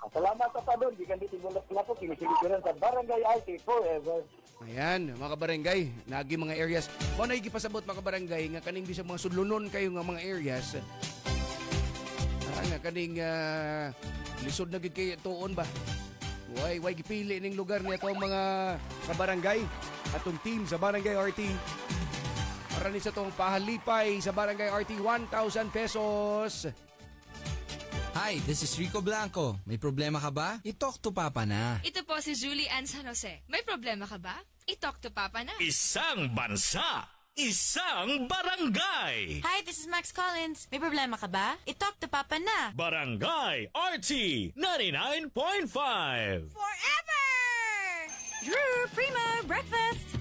Salamat sa padon. Di kan ditibulot na po. Kinisiligiran sa Barangay RT forever. Ayan, mga kabarangay. Nagi mga areas. Kung naigi pasabot mga kabarangay, nga kaning di sa mga sudlunon kayo nga mga areas. Nga kaning lisod na gid kay tuon ba? Way gipili ning lugar nito mga kabarangay. Atong team sa Barangay RT. Para ni sa tong pahalipay sa Barangay RT 1,000 pesos. Hi, this is Rico Blanco. May problema ka ba? I-talk to Papa na. Ito po si Julie Ann San Jose. May problema ka ba? I-talk to Papa na. Isang bansa, isang barangay. Hi, this is Max Collins. May problema ka ba? I-talk to Papa na. Barangay RT 99.5 Forever! Drew, Primo, breakfast!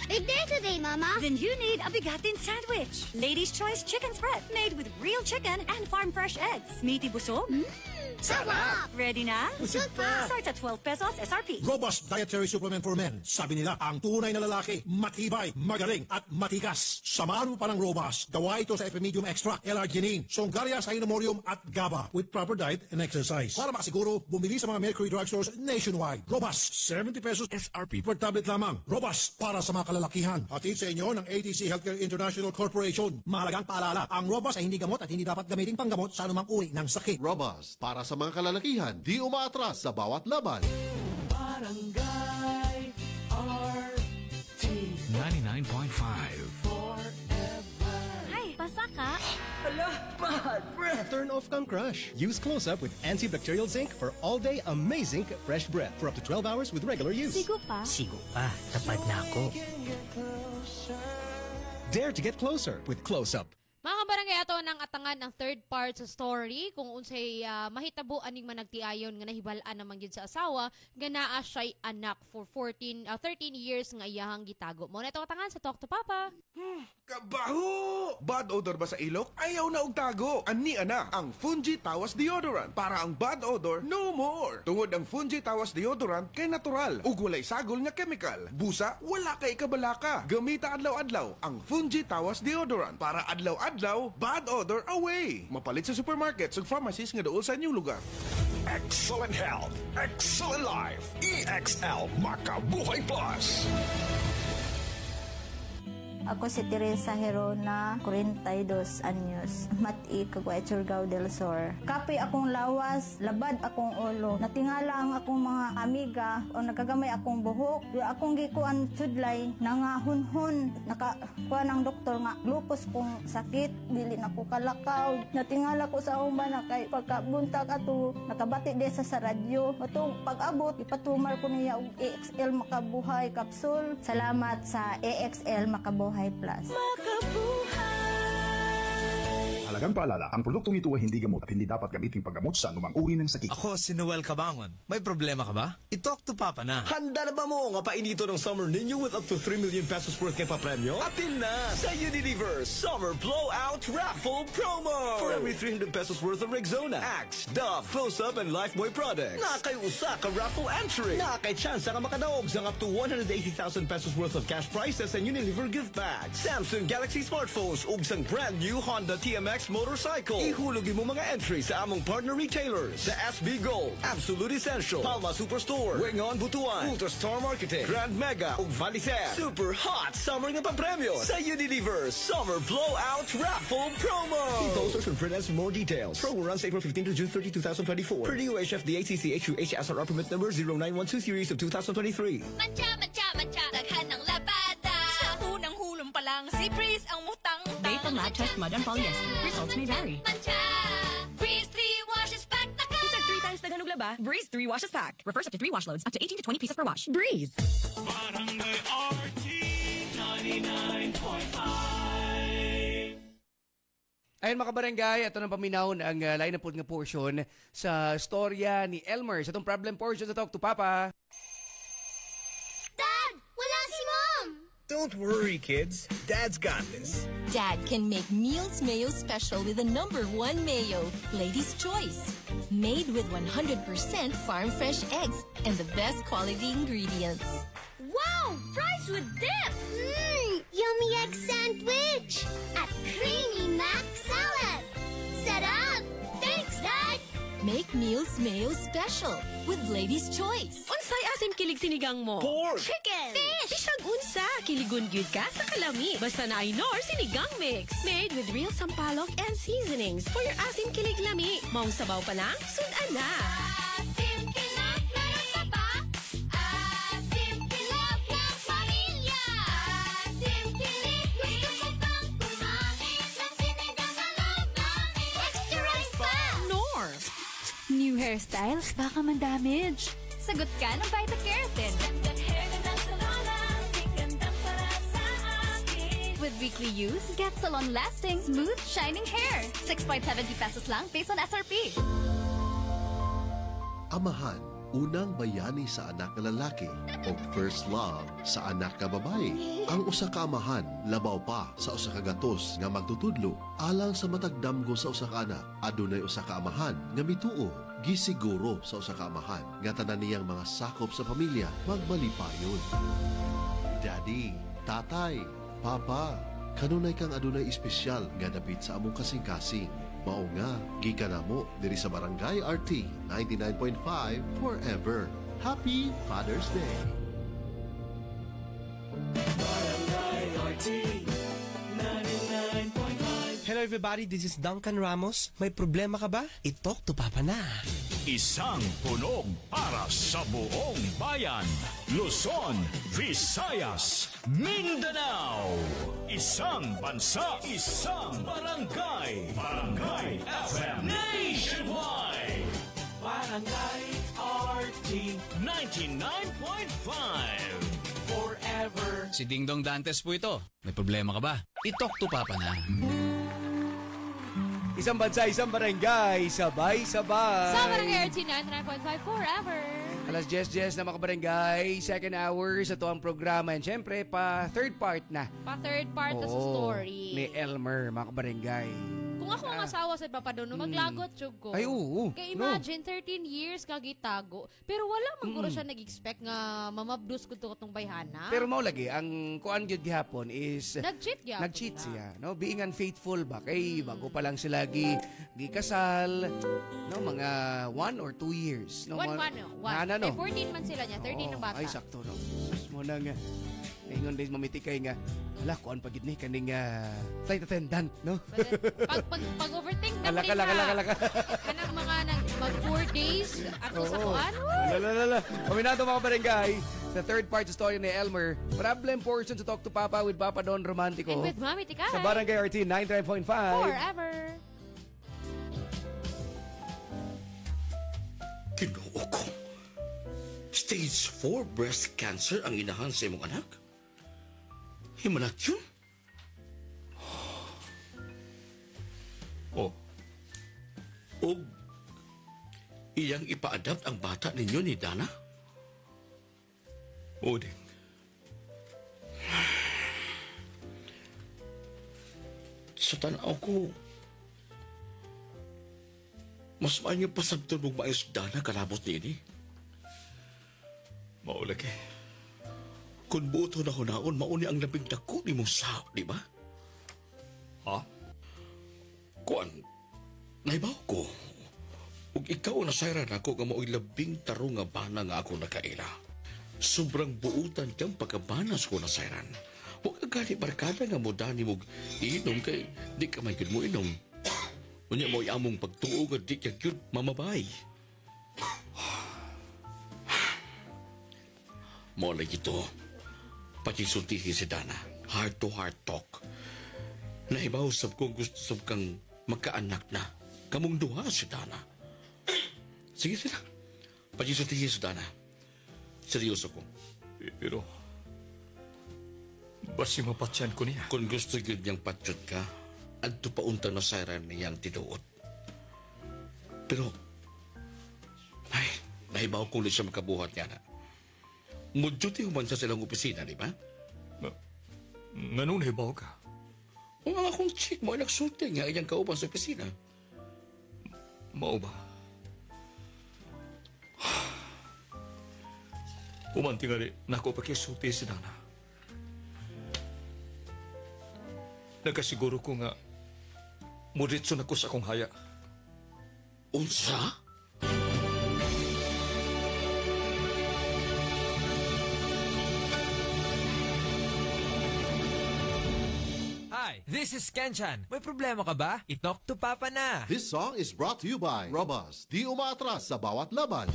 Big day today, Mama. Then you need a bigatin sandwich. Ladies' Choice Chicken Spread, made with real chicken and farm-fresh eggs. Meaty busog, Sarap! Ready na? Busog pa! Starts at 12 pesos SRP. Robust dietary supplement for men. Sabi nila, ang tunay na lalaki, matibay, magaling, at matikas. Samahan mo pa ng Robust. Gawa ito sa Epimedium Extra, L-arginine, Songaria Cyanomorium at GABA with proper diet and exercise. Para makasiguro, bumili sa mga Mercury Drugstores nationwide. Robust, 70 pesos SRP per tablet lamang. Robust, para sa mga kalalakihan. Hatid sa inyo ng ATC Healthcare International Corporation. Mahalagang paalala, ang Robust ay hindi gamot at hindi dapat gamitin panggamot sa anumang uri ng sakit. Robust, para sa mga kalalakihan, di umaatras sa bawat laban. Barangay RT 99.5. Ay, basa ka? Hala, bad breath! Turn off kang crush. Use Close-Up with antibacterial zinc for all-day amazing fresh breath for up to 12 hours with regular use. Sigo pa? Sigo pa. Tapad na ako. Dare to get closer with Close-Up. Mga kabarangay, ato ng atangan ang third part sa story kung unsay mahitabo aning managtiayon nga nahibal-an naman gyud sa asawa nga naa siya'y anak for 13 years nga iyahang gitago. Mo na ito atangan sa Talk to Papa. Kabaho! Bad odor ba sa ilok? Ayaw na og tago. Ani ana ang Fungi Tawas Deodorant para ang bad odor no more. Tungod ang Fungi Tawas Deodorant kay natural ug walay sagol nga chemical. Busa wala kay kabalaka. Gamita adlaw-adlaw ang Fungi Tawas Deodorant para adlaw-adlaw bad odor away. Mapalit sa supermarkets ug pharmacies nga duol sa inyong lugar. Excellent health, excellent life. EXL Makabuhay Plus. Ako si Teresa Herona, 42 anyos, mati kagway Surigao del Sur. Kapoy akong lawas, labad akong ulo. Natingala ang akong mga amiga o nagagamay akong buhok. Yung akong gikuan sudlay, nangahunhun. Nakakuha ng doktor nga, lupus kong sakit, dili na ko kalakaw. Natingala ko sa uman na kay pagkabuntag ato, nakabati desa sa radyo. Matong pag-abot, ipatumar ko niya og EXL Makabuhay Capsule. Salamat sa EXL Makabuhay Plus. Halagang paalala, ang produktong ito ay hindi gamot at hindi dapat gamitin paggamot sa anumang uri ng sakit. Ako si Noel Cabangon. May problema ka ba? I-talk to Papa na. Handa na ba mo nga painito ng summer ninyo with up to 3 million pesos worth kay papremyo? Atin na sa Unilever Summer Blowout Raffle Promo! For every 300 pesos worth of Rexona, Axe, Dove, Close-Up, and Lifebuoy products, nakay usa ka raffle entry. Nakay chance ka makadaog sa up to 180,000 pesos worth of cash prizes and Unilever gift bags. Samsung Galaxy smartphones ug sang brand new Honda TMX motorcycle. Ihulog mo mga entries sa among partner retailers. The SB Gold, Absolute Essential, Palma Superstore, Wingon Butuan, Ultra Star Marketing, Grand Mega ug Valisera. Super hot summer nga papremyo sa Unilever Summer Blowout Raffle Promo. See posters and print ads for more details. Promo runs April 15 to June 30, 2024. Per DOHF DACCHUH SRR permit number 0912 series of 2023. Mancha, mancha, mancha, daghan ng labada. Sa unang hulong pa lang, si Breeze ang mutang. Based on lab test mud and polyester, results may vary. Mancha, Breeze 3 washes pack na ka. Isang 3 times daghan og laba, Breeze 3 washes pack. Refers up to 3 wash loads, up to 18 to 20 pieces per wash. Breeze. Barangay RT 99.5. Ayun mga kabarangay, ito nang paminahon ang line na po nga portion sa storya ni Elmer sa itong problem portion sa Talk to Papa. Dad, wala si Mom. Don't worry, kids. Dad's got this. Dad can make meals mayo special with the #1 mayo, Lady's Choice. Made with 100% farm fresh eggs and the best quality ingredients. Wow, fries with dip. Yummy egg sandwich. At creamy mac salad. Sarap. Thanks, Dad. Make meals mayo special with Lady's Choice. Unsay asim kilig sinigang mo? Pork. Chicken. Fish. Bisag unsa, kiligon gyud ka sa kalami. Basta na ay Nor sinigang mix. Made with real sampalok and seasonings for your asim kilig lami. Maong sabaw pa lang, sudan na. Asim kilig na sapa. Asim kilig ng pamilya. Asim kilig. Gusto ko pang kumain ng sinigang na love namin. Extra rice pa. Nor. New hairstyles, baka man-damage. Sagot ka ng Vita Keratin. With weekly use, get salon-lasting, smooth, shining hair. 6.70 pesos lang based on SRP. Amahan, unang bayani sa anak na lalaki o first love sa anak na babae. Ang usa ka amahan, labaw pa sa usa ka gatos nga magtutudlo. Alang sa matagdamgo sa usa ka anak, adunay usa ka amahan nga mituo Gisiguro sa usa ka amahan nga tanan niyang mga sakop sa pamilya magmalipayon. Daddy, tatay, papa, kanunay kang adunay espesyal nga dapit sa among kasing-kasing. Mao nga, gikan namo diri sa Barangay RT 99.5 forever. Happy Father's Day! Barangay RT 99.5. Hello everybody, this is Duncan Ramos. May problema ka ba? I-talk to Papa na. Isang tunog para sa buong bayan. Luzon, Visayas, Mindanao. Isang bansa, isang barangay. Barangay FM Nationwide. Barangay RT 99.5. Forever. Si Dingdong Dantes po ito. May problema ka ba? I-talk to Papa na. Isang bansa, isang barangay, sabay-sabay. Sa Barangay RT 99.5 forever. Alas 10 na mga barangay, second hour sa tuwang programa. And syempre, pa third part na. Pa third part na sa story. Ni Elmer, mga barangay. Kung ako ang asawa sa Papadono, maglagot syug ko. Ay, oo. Kaya imagine, 13 years kagitago. Pero wala man guro siya nag-expect nga mamabdus ko itong bayhana. Pero mao lagi, ang kuan gyud gihapon is Nag-cheat gyapon Nag-cheat siya, no? Being unfaithful ba? Kay bago pa lang sila gikasal, no? Mga 1 or 2 years. No? One. No? 14 man sila niya, 13 ang bata. Ay, sakto, no? Sus mo na nga. Ngayon days mamitikay nga, hala, kuan pagid ni kaning flight attendant, no? Pag-overthink na Alaka. Kanang mga mag 4 days ato sa kuan. Lala. Paminato mga barangay, sa third part sa story ni Elmer, problem portion to Talk to Papa with Papa Don Romantico. And with Mami Tikay. Sa Barangay RT 99.5. Forever. Ginoo ko. Stage 4 breast cancer ang inahan sa imong anak? Himanat yun? Oh. O iyang ipa-adapt ang bata ninyo ni Dana? Oding. Sa tanaw ko, mas maayo pasabton mong maayos Dana kalabot ni ini. Maulagi. Kung buto na hunaon, mauni ang labing dako ni mong sao, di ba? Ha? Kuan, naibaw ko. Ug ikaw na sayran ako nga mao'y labing tarong nga bana nga ako nakaila. Sobrang buutan kang pagkabanas ko na sayran. Huwag ka gani barkada nga mo dani mong inom kay di ka may yun mo inom. Unya mo'y among pagtuo nga di ka yun mamabay. Mo lagi ito. Pakisultihin si Dana. Heart-to-heart talk. Naibaw sab kong gusto sab kang magkaanak na. Kamong duha si Dana. Sige sila. Pakisultihin si Dana. Seryoso ko. Pero, basi mapatsyan ko niya. Kung gusto yun niyang patsyon ka, adto pa unta na sayran niyang tinuot. Pero, ay, naibaw kong di siya makabuhat niya na. Mudjuti human sa silang opisina, di ba? Nga nun hibaw ka? Ang akong chick mo ay nagsulti nga iyang kauban sa opisina. Mao ba? Umanti nga rin, nako pakisulti si Dana. Nagkasiguro ko nga, muritso na ko sa akong haya. Unsa? Hi, this is Kenchan. May problema ka ba? I-talk to Papa na. This song is brought to you by Robas, di umaatras sa bawat laban.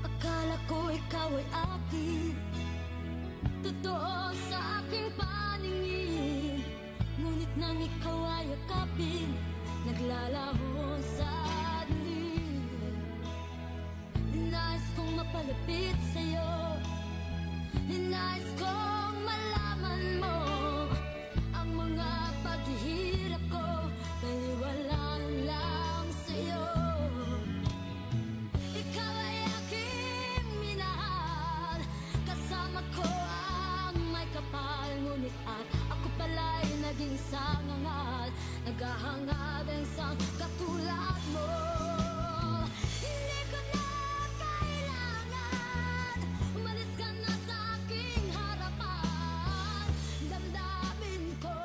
Akala ko ikaw ay akin, totoo sa aking paningin. Ngunit nang ikaw ay yakapin, naglalaho sa dilim. Nais kong mapalapit sa'yo, nais kong malaman mo ang mga paghihirap ko, baliwala lang sa'yo. Ikaw ay aking ngunit at ako pala'y naging sangangal. Naghahangad ang isang katulad mo. Hindi ko na kailangan, umalis ka na sa aking harapan. Damdamin ko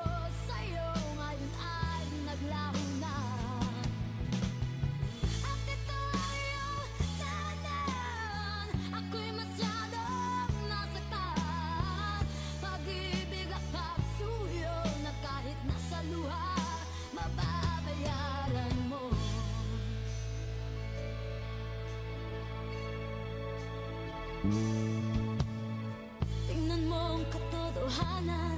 sa'yo ngayon ay naglaho na. At ito ay iyong tahanan, ako'y masyadong nasaktan. Pag-ibig at pagsuyo na kahit nasa luha, mababayaran mo. Tingnan mo ang katotohanan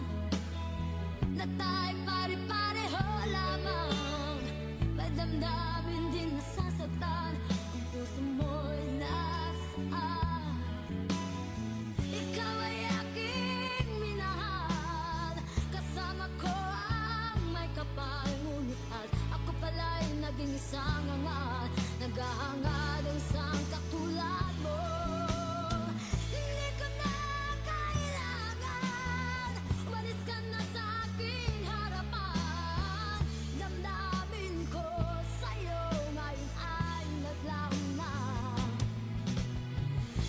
na tayo pare-pareho lamang. May damdamin din nasasaktan, ang puso mo'y nasaan. Ikaw ay aking minahal, kasama ko ang may kapal. Ngunit at ako pala'y naging isang angal. Naghahangad ang isang katulad mo. Hindi ko na kailangan, umalis ka na sa aking harapan. Damdamin ko sa'yo ngayon ay naglaho na.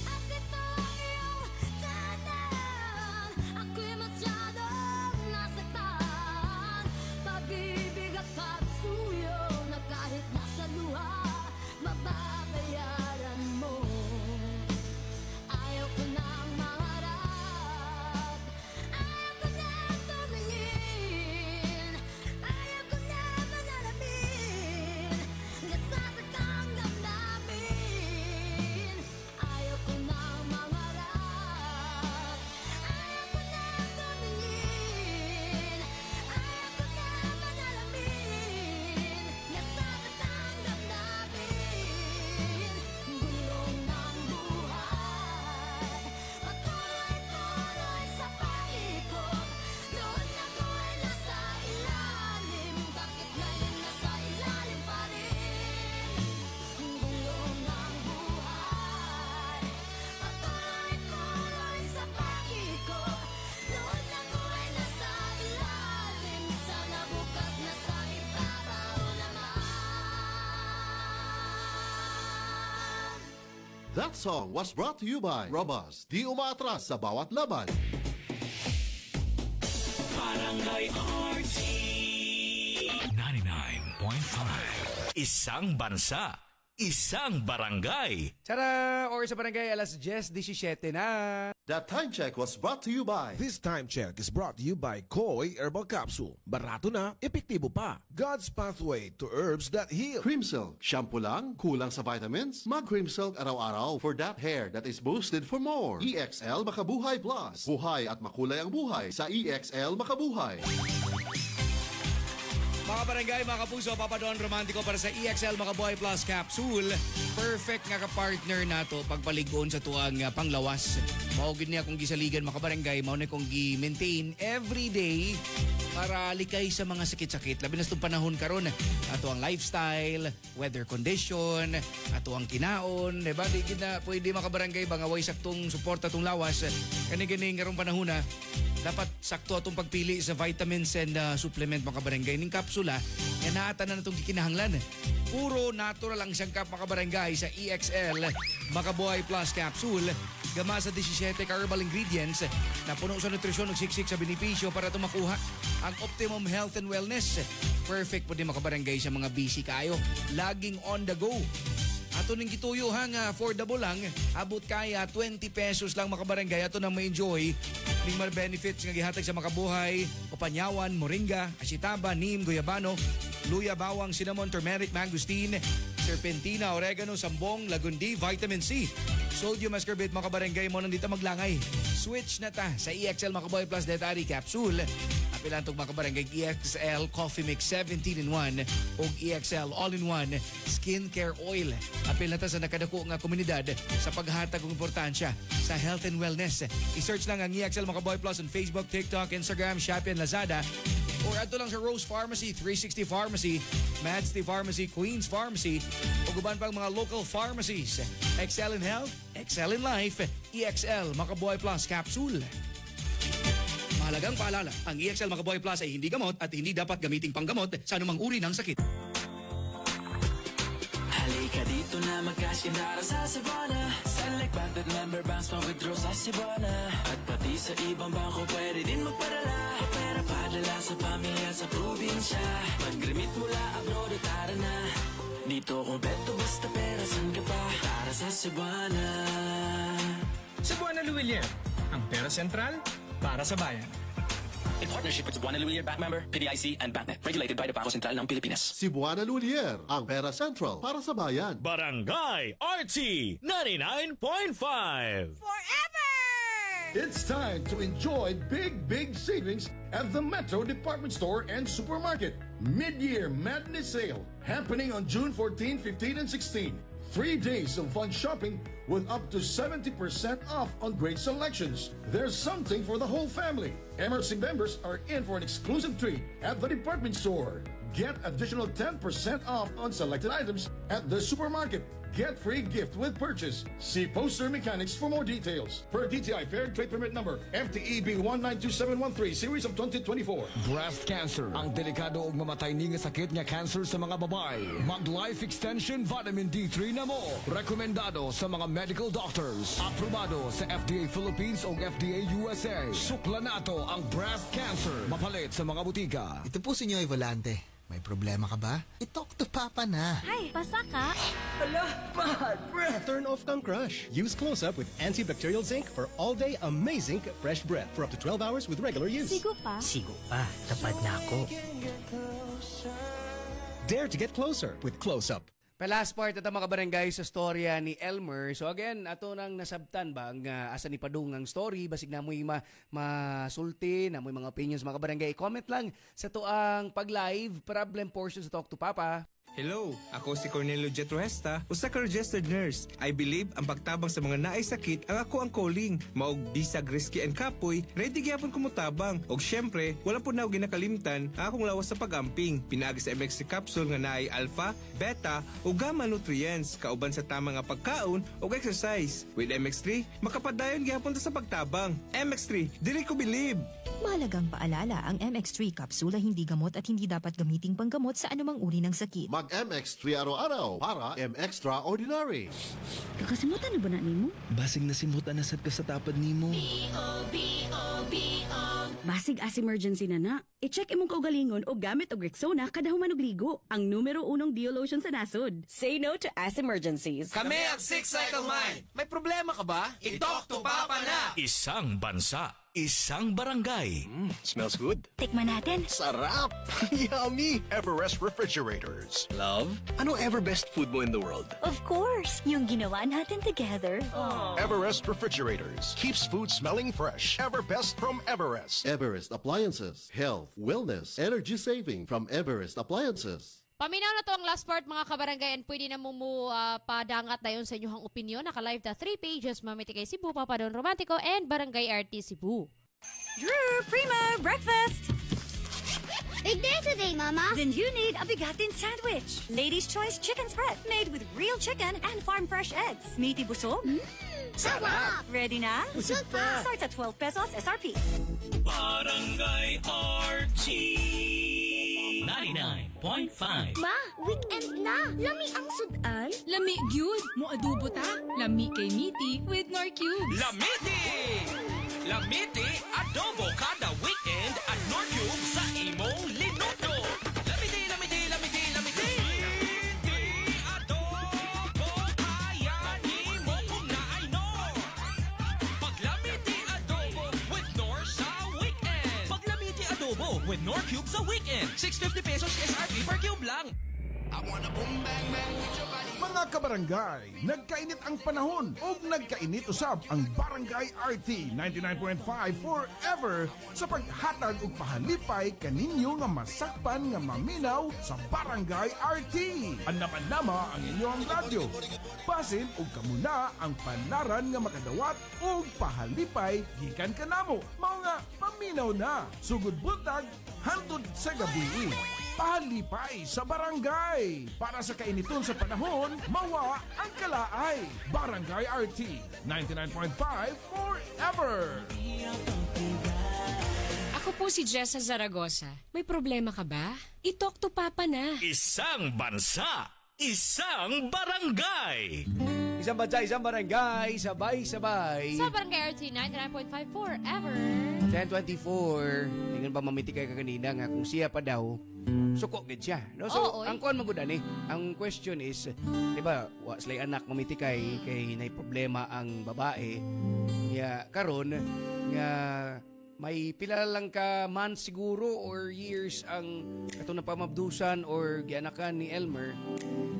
At ito ang iyong tahanan, ako'y masyadong nasaktan. Pag-ibig at pagsuyo na kahit nasa luha, mababayaran mo. Ayaw ko nang mangarap, ayaw ko nang tumingin, ayaw ko nang manalamin, nasasakang damdamin. Ayaw ko nang mangarap, ayaw ko nang tumingin, ayaw ko nang manalamin, nasasakang damdamin. Gulong ng buhay, patuloy-tuloy sa paikot. Noon ako ay nasa ilalim, bakit ngayon nasa ilalim pa rin? Gulong ng buhay, patuloy-tuloy sa paikot. Noon ako ay nasa ilalim, sana bukas nasa ibabaw naman. That song was brought to you by Robust, di umaatras sa bawat laban. Barangay RT 99.5. Isang bansa, isang barangay. Tara! Or sa barangay, alas 10:17 na. That time check was brought to you by This time check is brought to you by Koi Herbal Capsule. Barato na, epektibo pa. God's pathway to herbs that heal. Cream Silk. Shampoo lang, kulang sa vitamins? Mag Cream Silk araw-araw for that hair that is boosted for more. EXL Makabuhay Plus. Buhay at makulay ang buhay sa EXL Makabuhay. Mga barangay, mga kapuso, Papa Don Romantico para sa EXL Makabuhay Plus Capsule. Perfect nga ka-partner nato pagpaligon sa tuang panglawas. Maugid niya kung gisaligan mga barangay, mauna kong gi-maintain every day para likay sa mga sakit-sakit. Labi na itong panahon karon, ato ang lifestyle, weather condition, ato ang kinaon, diba? Di na pwede mga barangay, bangaway saktong suporta itong lawas. Kani-gani nga rong panahon na, dapat sakto atong pagpili sa vitamins and supplement mga barangay. Ning kapsula, yan naatan na itong kikinahanglan. Puro natural ang siyangkap mga barangay sa EXL Makabuhay Plus Capsule. Gama sa 17 herbal ingredients na puno sa nutrisyon ug siksik sa benepisyo para tumakuha ang optimum health and wellness. Perfect po din mga barangay sa mga busy kayo. Laging on the go. Ato ning gituyo hang affordable lang, abot kaya 20 pesos lang mga barangay. Ato nang ma-enjoy ning mga benefits nga gihatag sa Makabuhay, Opanyawan, Moringa, Asitaba, Neem, Guyabano, luya, bawang, cinnamon, turmeric, mangosteen, serpentina, oregano, sambong, lagundi, vitamin C, sodium ascorbate mga barangay mo nandito maglangay. Switch na ta sa EXL Makabuhay Plus Dietary Capsule. Apilan itong mga barangay EXL Coffee Mix 17-in-1 o EXL All-in-1 Skincare Oil. Apil na ta sa nakadako nga komunidad sa paghatag ng importansya sa health and wellness. I-search lang ang EXL Makabuhay Plus on Facebook, TikTok, Instagram, Shopee, and Lazada. Or ato lang sa Rose Pharmacy, 360 Pharmacy, Madsty Pharmacy, Queens Pharmacy, o guban pang mga local pharmacies. Excel in Health, Excel in Life, EXL Makabuhay Plus Capsule. Mahalagang paalala, ang EXL Makaboy Plus ay hindi gamot at hindi dapat gamiting panggamot sa anumang uri ng sakit. Halika dito na magkaskandara sa Sabana. Select Banded Member Banks mag-withdraw sa Sabana. At pati sa ibang bangko pwede din magpadala. Pera padala sa pamilya sa probinsya. Pag-remit mula abroad at tara na. Dito kompleto basta pera san ka pa. Tara sa Sabana. Cebuana Luwilier, ang pera sentral para sa bayan. In partnership with Cebuana Luwilier Bank Member, PDIC, and BancNet. Regulated by the Bangko Sentral ng Pilipinas. Cebuana Luwilier, ang pera central para sa bayan. Barangay RT 99.5. It's time to enjoy big savings at the Metro Department Store and Supermarket. Mid-year Madness Sale happening on June 14, 15, and 16. 3 days of fun shopping with up to 70% off on great selections. There's something for the whole family. MRC members are in for an exclusive treat at the department store. Get additional 10% off on selected items at the supermarket. Get free gift with purchase. See Poster Mechanics for more details. Per DTI Fair Trade Permit Number FTEB 192713 Series of 2024. Breast cancer, ang delikado ug mamatay ni nga sakit nga cancer sa mga babae. Mag-Life Extension Vitamin D3 na mo. Rekomendado sa mga medical doctors. Aprobado sa FDA Philippines o FDA USA. Sukla nato ang breast cancer. Mapalit sa mga butika. Ito po si Nyoy Volante. May problema ka ba? I-talk to Papa na. Ay, basa ka? Hala, bad breath. Turn off kang crush. Use Close Up with antibacterial zinc for all-day amazing fresh breath for up to 12 hours with regular use. Sigo pa? Sigo pa. Tapad na ako. Dare to get closer with Close Up. Last part at mga barangay sa storya ni Elmer. So again, ato nang nasabtan ba ang asa ni Padung ang story. Basig na mo'y masulti, na mo'y mga opinions mga barangay. Comment lang sa tuang pag-live problem portion sa Talk to Papa. Hello, ako si Cornelio Jetruesta, usa ka registered nurse. I believe ang pagtabang sa mga naay sakit ang ako ang calling. Maog bisag risky and kapoy, ready gyapon ko mutabang. Og syempre, wala po na ako ginakalimtan ang akong lawas sa pagamping. Pinaagi sa MX3 capsule nga naay alpha, beta ug gamma nutrients kauban sa tama nga pagkaon ug exercise. With MX3, makapadayon gyapon ta sa pagtabang. MX3, dili ko believe. Mahalagang paalala, ang MX3 kapsula hindi gamot at hindi dapat gamiting panggamot sa anumang uri ng sakit. Mag-MX3 araw-araw para M-Extraordinary. Kakasimutan na ba na nimo? Basig nasimutan na sad ka sa tapad nimo. Basig as emergency na. I-check imong kaugalingon o gamit og Rexona kada human og ligo. Ang numero 1 Dio lotion sa nasod. Say no to as emergencies. Kami ang Six Cycle Mind. May problema ka ba? I-talk to Papa na. Isang bansa, isang barangay. Smells good. Tikman natin. Sarap! Yummy! Everest Refrigerators. Love, ano ever best food mo in the world? Of course, yung ginawa natin together. Everest Refrigerators keeps food smelling fresh. Everbest from Everest. Everest Appliances. Health, wellness, energy saving from Everest Appliances. Paminaw na to ang last part mga kabarangay and pwede na mo padangat na yun sa inyong opinion. Naka-live na 3 pages, Mamiti kay Cebu, Papa Don Romantico, and Barangay RT Cebu. Drew, Primo, breakfast! Big day today, Mama. Then you need a bigatin sandwich. Ladies' Choice Chicken Spread, made with real chicken and farm-fresh eggs. Meaty busog? Sarap! Ready na? Busog pa! Starts at 12 pesos SRP. Barangay RT 99.5. Ma, weekend na. Lami ang sudan. Lami gyud mo adobo ta. Lami kay Miti with Nor Cubes. Lamiti! Lamiti adobo kada weekend at Nor Cubes sa imong linuto. Lamiti, lamiti, lamiti, lamiti. Lamiti adobo kaya ni mo kung naay no. Pag Lamiti adobo with Nor sa weekend. Pag Lamiti adobo with Nor Cubes sa weekend. 650 pesos SRP per cube lang. I wanna boom bang bang with your body. Mga kabarangay, nagkainit ang panahon o nagkainit usab ang Barangay RT 99.5 forever sa paghatag og pahalipay kaninyo nga masakpan nga maminaw sa Barangay RT. Anama ang inyong radyo. Basin og kamuna ang panaran nga makadawat og pahalipay gikan kanamo. Mga paminaw na. Sugod buntag hantod sa gabi. Pahalipay sa barangay. Para sa kainiton sa panahon, mawa ang kalaay. Barangay RT 99.5 forever. po si Jessa Zaragoza. May problema ka ba? I-talk to Papa na. Isang bansa, isang barangay. Isang bansa, isang barangay, sabay-sabay. Sa Barangay RT 99.5 forever. 10:24. Tingnan ba mamiti kay kaganina nga kung siya pa daw suko gid siya. No? So, Oo, ang kuan magudan eh. Ang question is, di ba, wa slay anak mamiti kay nay problema ang babae. Nga karon nga may pila lang ka months siguro or years ang katong napamabdusan or gianakan ni Elmer.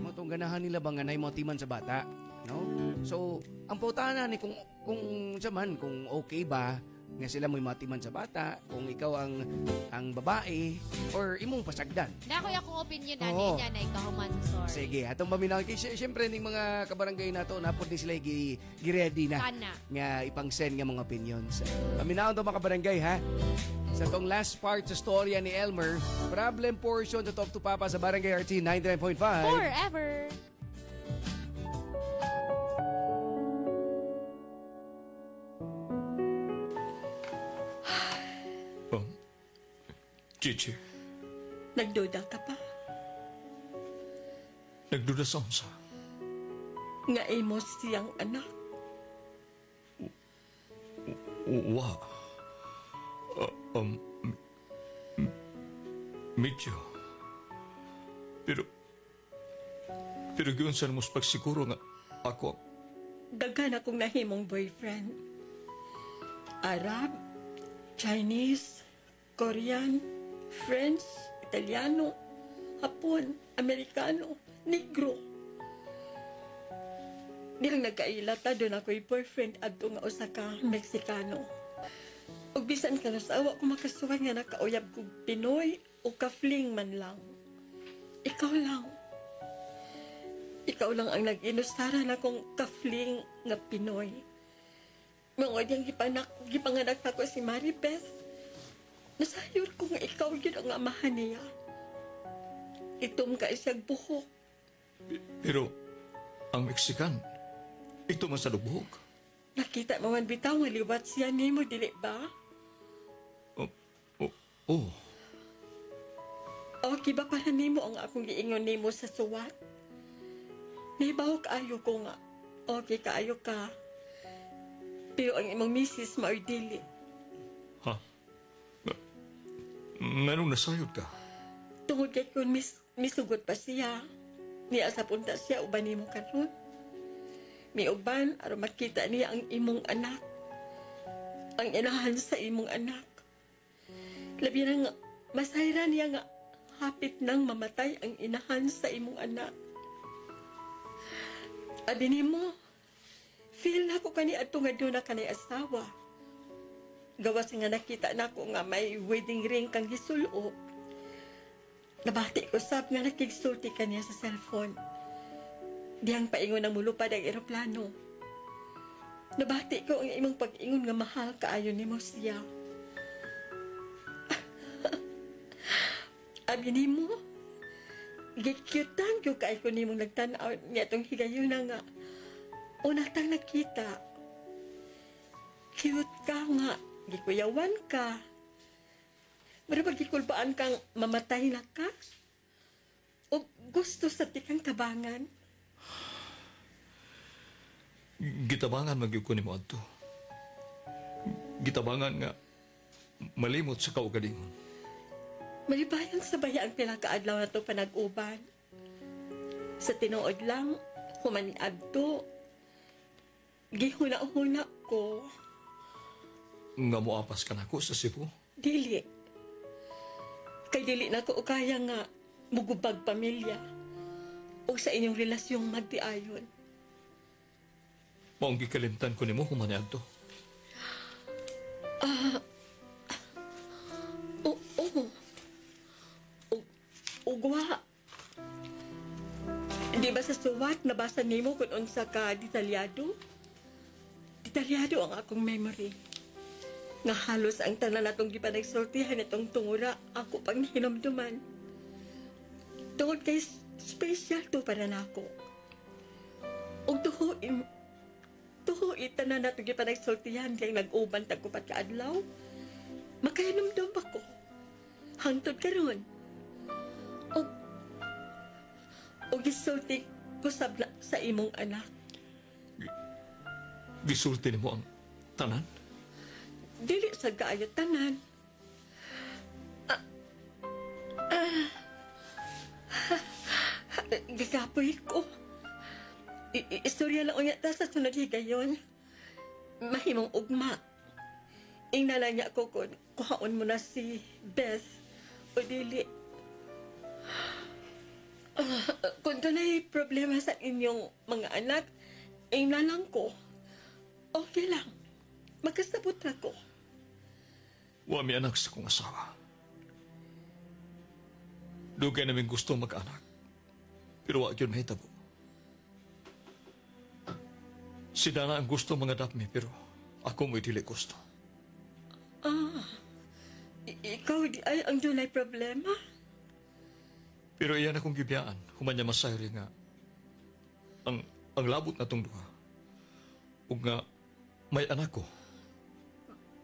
Matong ganahan nila bang nay motiman sa bata, no? So, ang pautana ni kung saman kung okay ba nga sila mo'y matiman sa bata, kung ikaw ang babae, or imong pasagdan. Dako akong opinion na Oo. niya na ikahuman sa story. Sige, atong paminaw. Siyempre, ning mga kabarangay na to, napod din sila gi-ready na. Kana. Nga ipang-send nga mga opinions. Paminaw to mga kabarangay, ha? Sa tong last part sa storya ni Elmer, problem portion to Talk to Papa sa Barangay RT 99.5. Forever. Chichi, Nagduda ka pa? nagduda sa unsa. Nga imo siyang anak? Wa. Medyo. Pero yun sa mas pagsiguro nga ako. Daghan akong nahimong boyfriend. Arab, Chinese, Korean, French, Italiano, Hapon, Amerikano, Negro. Di lang nagkailata doon ako'y boyfriend at nga usa ka Meksikano. Ug bisan ka nasawa ko makasuway nga nakauyab kong Pinoy o kafling man lang. Ikaw lang. Ikaw lang ang nag-inustaran akong kafling nga Pinoy. Mga diyang gipanganak ako si Maribeth. Nasayod ko nga ikaw yun ang amahan niya. Itom ka isang buhok. Pero, ang Mexican, ito man sa lubog. Nakita mo man bitaw nga liwat siya ni mo, dili ba? Oh. Okay ba para ni mo ang akong giingon ni mo sa suwat? Nahibaw kaayo ko nga. Okay kaayo ka. Pero ang imong misis mao'y dili. Ha? Nganong nasayod ka? Tungod kay kung misugot pa siya. Niya sa punta siya uban nimo karon. May uban aron makita niya ang imong anak. Ang inahan sa imong anak. Labi na nga, masayra niya nga hapit nang mamatay ang inahan sa imong anak. Abi nimo, feel na ko kani adto nga doon na kanay asawa. Gawas nga nakita na ko nga may wedding ring kang gisulo. Nabati ko sab nga nakigsulti kaniya sa cellphone. Diyang paingon ang mulupad ang eroplano. Nabati ko ang imong pag-ingon nga mahal kaayo nimo siya. Abi nimo, gikyutan ko kay ko nimong nagtanaw niya itong higayon na nga. Unatang nakita. Cute ka nga. Gikuyawan ka. Marapag gikulbaan kang mamatay na ka? O gusto sa tikang tabangan? Gitabangan magyug ko nimo adto. Gitabangan nga malimot sa kaugalingon. Malibayan sa baya ang pinakaadlaw na ito panag-uban. Sa tinuod lang, humani adto, gihuna-huna ko. Nga moapas ka na ko sa Cebu? Dili. Kay dili na ko kaya nga mugubag pamilya o sa inyong relasyong magdiayon. Maong gikalimtan ko nimo humani adto. Ugwa. Di ba sa suwat nabasa nimo kung unsa ka detalyado? Detalyado ang akong memory. Nga halos ang tanan natong gipanagsultihan itong tungura ako pang hinamduman. Tungod kay special to para nako. Og tuho tanan natong gipanagsultihan kay nag-uban tagkupat ka adlaw. Makainom-dom ako. Hangtod karon. O gisulti ko sabla sa imong anak. Gisulti ni mo ang tanan? Dili sa kaayo tanan. Gagapoy ko. Istorya lang unya ta sa sunod higayon. Mahimong ugma. Ingnala niya ako kung kuhaon mo na si Beth o dili. Kung tunay problema sa inyong mga anak, ingnalang ko. Okay lang. Magkasabot na ko. Wa mi anak sa kong asawa. Dugay namin gusto mag-anak. Pero wag yun mahitabo. Si Dana ang gusto mangadap mi, pero ako mo'y dili gusto. Ikaw di ay ang dunay problema? Pero iyan akong gibiyaan. Human niya masayri nga. Ang labot na tong duha. Ug nga, may anak ko.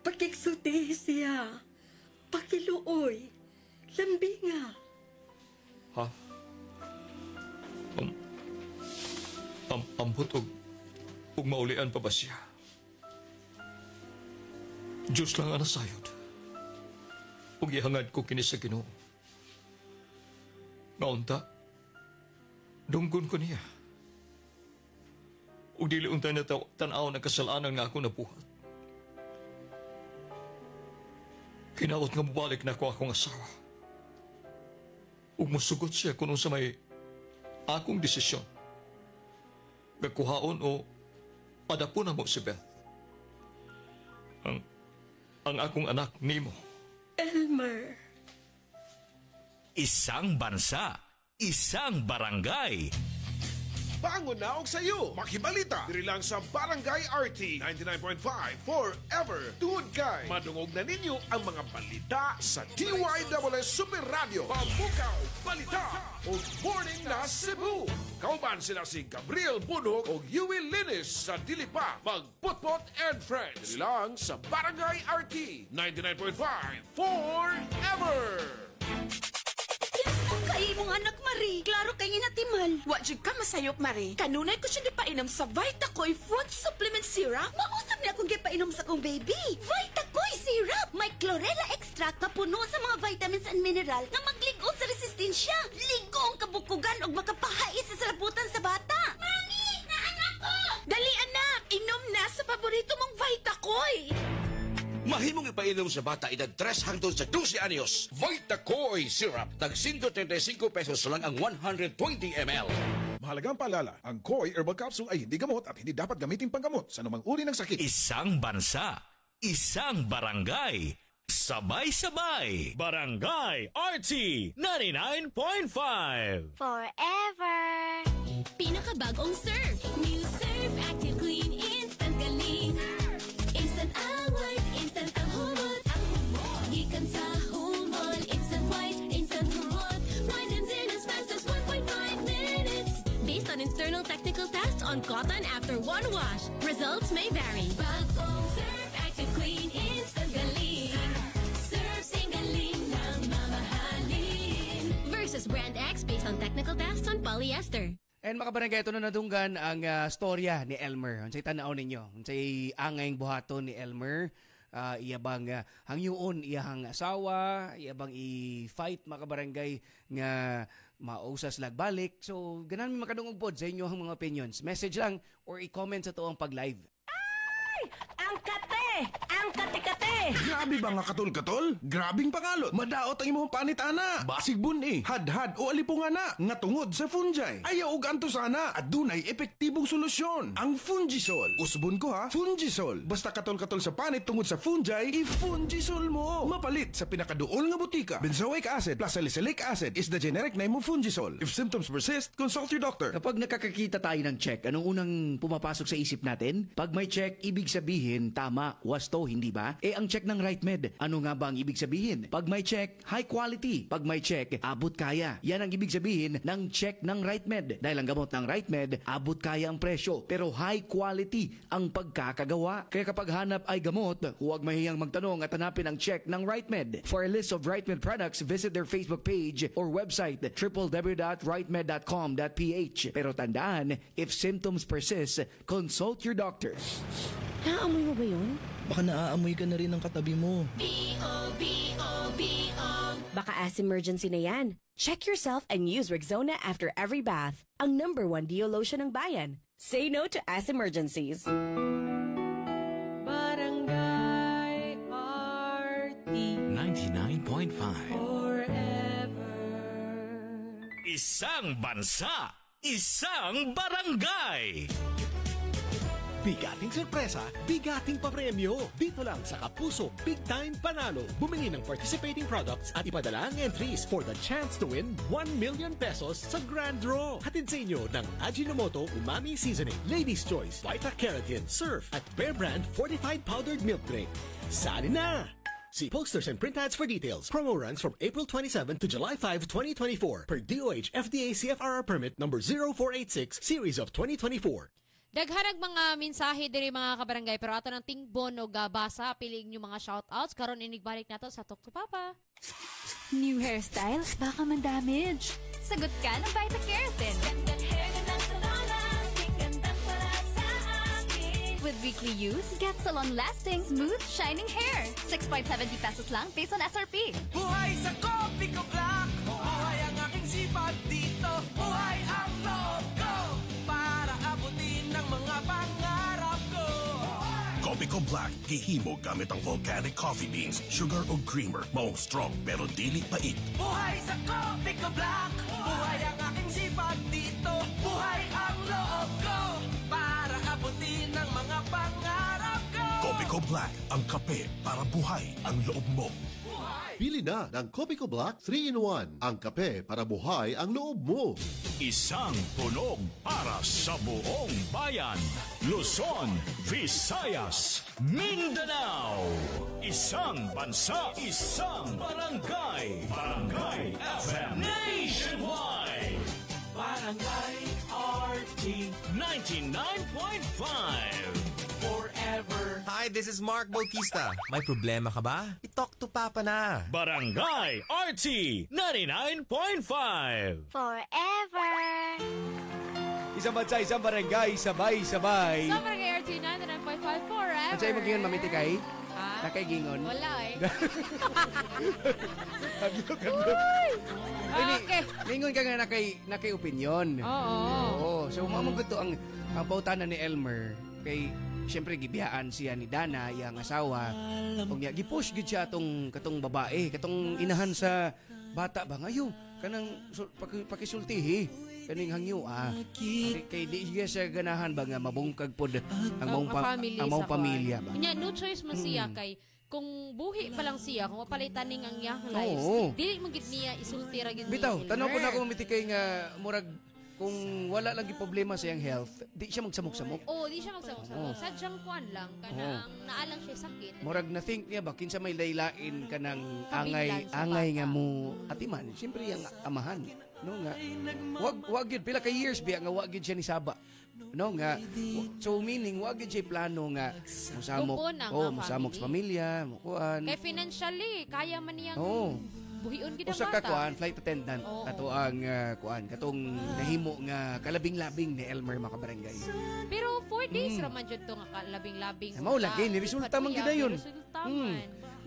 Pakiksulti siya. Pakiluoy. Lambinga. Ha? Ambot ug maulian pa ba siya? Diyos lang ang nasayod. Ug ihangad ko kini sa Ginoo. Ngaunta, dunggon ko niya. Ug dili untay na tanaw na kasalanan nga ako nabuhat. Kinaot nga mubalik na ako akong asawa. Ug musugot siya kung sa may akong desisyon. Gakuhaon o adapon na mo si Beth. Ang akong anak nimo. Elmer. Isang bansa, isang barangay. Bangon na og sayo, makibalita. Diri lang sa Barangay RT 99.5 Forever. Tuod kay madungog na ninyo ang mga balita sa DYSS Super Radio. Pamukaw, balita o Morning na Cebu. Kauban sila si Gabriel Bunhog o Yui Linis sa Dilipa. Magputpot and Friends. Diri lang sa Barangay RT 99.5 Forever. Kay mong anak, Marie. Klaro kay natimal. Wa jud ka masayop, Marie. Kanunay ko siya gipainom sa Vitacoy Fruit Supplement Syrup. Mausap niya akong gipainom sa kong baby. Vitacoy Syrup! May chlorella extract na puno sa mga vitamins and mineral na magligon sa resistensya. Ligong kabukugan o makapahait sa sarabutan sa bata. Mami! Na anak ko! Dali, anak! Inom na sa paborito mong Vitacoy! Mahimong ipainom sa bata edad 3 hangtod sa 12 anyos. Vitacoy Syrup. Tag 135 pesos lang ang 120 ml. Mahalagang paalala, ang Koi Herbal Capsule ay hindi gamot at hindi dapat gamitin panggamot sa anumang uri ng sakit. Isang bansa, isang barangay, sabay-sabay. Barangay RT 99.5 Forever. Pinakabagong Surf. New Surf Active Clean Instant Galing. Instant away, instant ang humot. Gikan sa humol, instant white, instant humot. Whitens in as fast as 1.5 minutes. Based on internal technical tests on cotton after one wash. Results may vary. Bagong Surf Active Clean Instant Galing. Surf sing galing ng mamahalin. Versus Brand X based on technical tests on polyester. And mga barangay, ito na nadunggan ang storya ni Elmer. Unsay tanaw ninyo? Unsay angayng buhaton ni Elmer? Iyabang hangyuon iyahang asawa, iyabang i-fight mga barangay nga mausas lagbalik. So, ganan mi makadungog pod sa inyo ang mga opinions. Message lang or i-comment sa tuwang pag-live. Ang kate! Ang kate-kate! Grabe ba nga katol-katol? Grabing pangalot. Madaot ang imong panitana. Basig buni, hadhad o alipungana nga tungod sa fungi. Ayaw og anto sana at dunay epektibong solusyon. Ang Fungisol. Usbon ko ha, Fungisol. Basta katol-katol sa panit tungod sa fungi, i-Fungisol mo. Mapalit sa pinakaduol nga butika. Benzoic acid plus salicylic acid is the generic name of Fungisol. If symptoms persist, consult your doctor. Kapag nakakakita tayo ng check, anong unang pumapasok sa isip natin? Pag may check, ibig sabihin tama, wasto, hindi hindi ba? Ang check ng RightMed, ano nga ba ang ibig sabihin? Pag may check, high quality. Pag may check, abot kaya. Yan ang ibig sabihin ng check ng RightMed. Dahil ang gamot ng RightMed, abot kaya ang presyo, pero high quality ang pagkakagawa. Kaya kapag hanap ay gamot, huwag mahiyang magtanong at hanapin ang check ng RightMed. For a list of RightMed products, visit their Facebook page or website www.rightmed.com.ph. Pero tandaan, if symptoms persist, consult your doctor. Naamoy mo ba yun? Baka naaamoy ka na rin ng katabi mo. Baka as-emergency na yan. Check yourself and use Rexona after every bath. Ang #1 deo lotion ng bayan. Say no to as-emergencies. Barangay RT 99.5 Forever. Isang bansa, isang barangay. Bigating sorpresa, bigating papremyo. Dito lang sa Kapuso Big Time Panalo. Bumili ng participating products at ipadala ang entries for the chance to win 1 million pesos sa Grand Draw. Hatid sa inyo ng Ajinomoto Umami Seasoning, Ladies' Choice, Vita Keratin, Surf at Bear Brand Fortified Powdered Milk Drink. Sali na! See posters and print ads for details. Promo runs from April 27 to July 5, 2024 per DOH FDA CFRR permit number 0486 series of 2024. Daghanag mga mensahe diri mga kabarangay, pero ato ng tingbon o gabasa piling yung mga shoutouts karon inigbalik nato sa Talk to Papa. New hairstyle? Baka man-damage. Sagot ka ng Vita Keratin. Gandang hair, gandang salon, gandang para sa akin. With weekly use, get salon-lasting, smooth, shining hair. 6.70 pesos lang based on SRP. Buhay sa Kopi Ko Black. Buhay ang aking sipag dito. Buhay ang loob ko para abutin ang mga pangarap ko. Kopi Ko Black, gihimo gamit ang volcanic coffee beans, sugar o creamer. Maong strong pero dili pait. Buhay sa Kopi Ko Black. Buhay ang aking sipag dito. Buhay ang loob ko para abutin ang mga pangarap ko. Kopi Ko Black, ang kape para buhay ang loob mo. Pili na ng Kopi Ko Black 3-in-1. Ang kape para buhay ang loob mo. Isang tunog para sa buong bayan. Luzon, Visayas, Mindanao. Isang bansa, isang barangay. Barangay FM Nationwide. Barangay RT 99.5. Forever. Hi, this is Mark Bautista. May problema ka ba? I-talk to Papa na. Barangay RT 99.5. Forever. Isang bansa, isang barangay, sabay-sabay. Sa Barangay RT 99.5 Forever. Ang sa'yo mo gingon, mamiti kay? Ha? Nakaigingon? Wala eh. Haglok. Okay. Lingon ka nga nakay opinion. Oo. So, mamang gusto ang pautanan ni Elmer kay siyempre gibiyaan siya ni Dana, yang asawa. Kung niya gipush gid siya katong babae, katong inahan sa bata ba ngayon kanang pakisultihi kaning hangyo kay di siya ganahan ba nga mabungkag pod ang mong pamilya ba. Nya no choice man siya kay kung buhi pa lang siya, kung mapalitan ning ang iyang lives, dili man gid niya isulti ra gid. Bitaw, tanaw po na ako mitikay nga murag kung wala lagi problema sa iyang health, di siya magsamok-samok. Di siya magsamok-samok. Sadyang kuan lang, kanang naalang siya sakit. Murag na-think niya ba, kinsa may laylain ka ng angay nga mo atiman. Siyempre yung amahan. No nga, wag yun, pila ka years biya nga wag yun siya ni Saba. No nga, so meaning wag yun siya plano nga musamok sa pamilya, mukuan. Kaya financially, kaya man niyang buhion gid ang usa bata. Ka kuan flight attendant ato ang kuan katong nahimo nga kalabing-labing ni Elmer makabarangay. Pero 4 days ra man jud to nga kalabing-labing. Mao lagi ni resulta man gid dayon.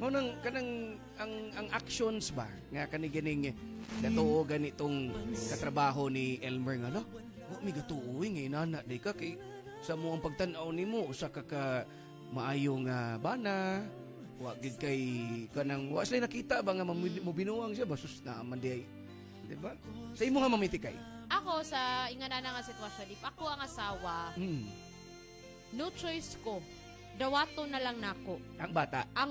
Mao nang kanang ang actions ba nga kani ganing natuo ganitong katrabaho ni Elmer nga no. Wa mi gatuoy nga inana day ka kay sa mo ang pagtan-aw nimo usa ka maayo nga bana. Wa gid kay kanang wa sila nakita ba nga binuwang siya basus na man di di ba? Sa imo nga mamiti kay. Ako sa ingana nga sitwasyon if ako ang asawa. No choice ko. Dawato na lang nako. Ang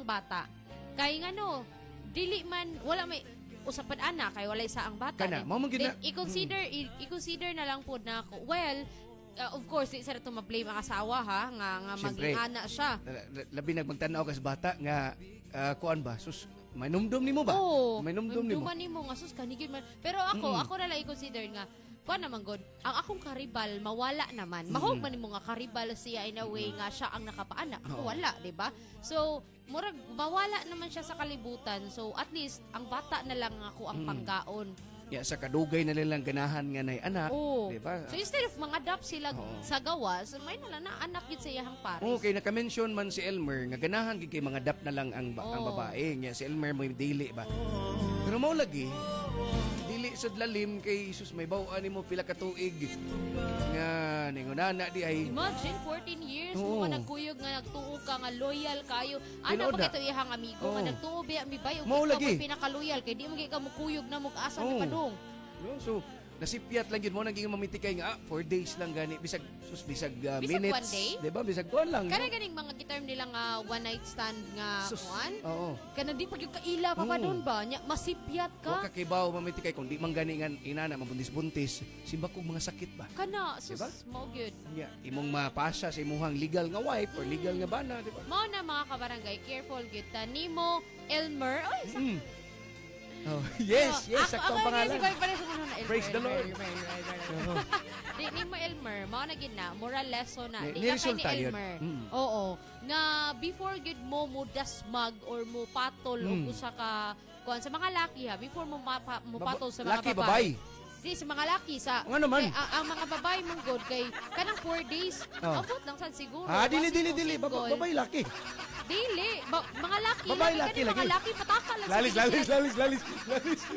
bata. Kay ngano dili man wala may usapan anak kay walay sa ang bata. Kana mo man gid na i-consider na lang pod nako. Well, of course, di sa ito ma-blame ang asawa ha, nga Siyempre. maging ana siya. Labi nagmagtanaw ka sa bata nga kuan ba? Sus, may numdum nimo ba? Oo, may numdum nimo. numduman nimo nga sus kanigid man. Pero ako na lang i-consider nga kuan naman god, ang akong karibal mawala naman. Mahog man nimo nga karibal siya in a way nga siya ang nakapaanak. Ako wala, di ba? So, murag mawala naman siya sa kalibutan. So, at least ang bata na lang ako ang panggaon. Sa kadugay na nilang ganahan nga nay anak, di ba? So instead of mag-adapt sila sa gawas, may nalang na anak yun sa iyang pares. Okay, naka-mention man si Elmer nga ganahan gid kay mga adapt na lang ang babae. Nga si Elmer mo dili ba? Pero mao lagi dili sad lalim kay sus may bawaan nimo pila ka tuig nga ningunana di ay. Imagine 14 years mo nagkuyog nga nagtuo ka nga loyal kayo. Ano ba ito iyang amigo nga nagtuo biya mi bayo ikaw pinaka-loyal kay di mo ka mukuyog na mug-asa ni padung. So nasipyat lang yun mo naging mamitikay nga 4 days lang gani bisag minutes, one day? di ba? Bisag kuan lang. Ganing mga giterm nila nga one night stand nga kuan. Oo. Kana di pag yung kaila pa doon ba? Nya masipyat ka. Wa kakibaw mamitikay kung di man gani nga inana mabuntis-buntis, simba kog mga sakit ba? Kana sus diba? mo good. Yeah, imong mapasya sa imuhang legal nga wife or legal nga bana, di ba? Mao na mga kabarangay, careful gyud ta nimo Elmer. Oy, Oh, yes, sakto ang pangalan. Praise the Lord. Di ni mo Elmer, mao na gid na moral lesson na. Ni Di ka resulta ni yun. Elmer. Oo, nga before gid mo dasmag or mo patol og usa ka kuan sa mga laki ha, before mo patol sa mga laki, babae. Di sa mga laki sa ano man? Ang mga babae mong god kay kanang 4 days. Abot lang sad siguro. Dili babae laki. Dili, mga laki. Babae laki lagi. Mga laki pataka lang. Lalis.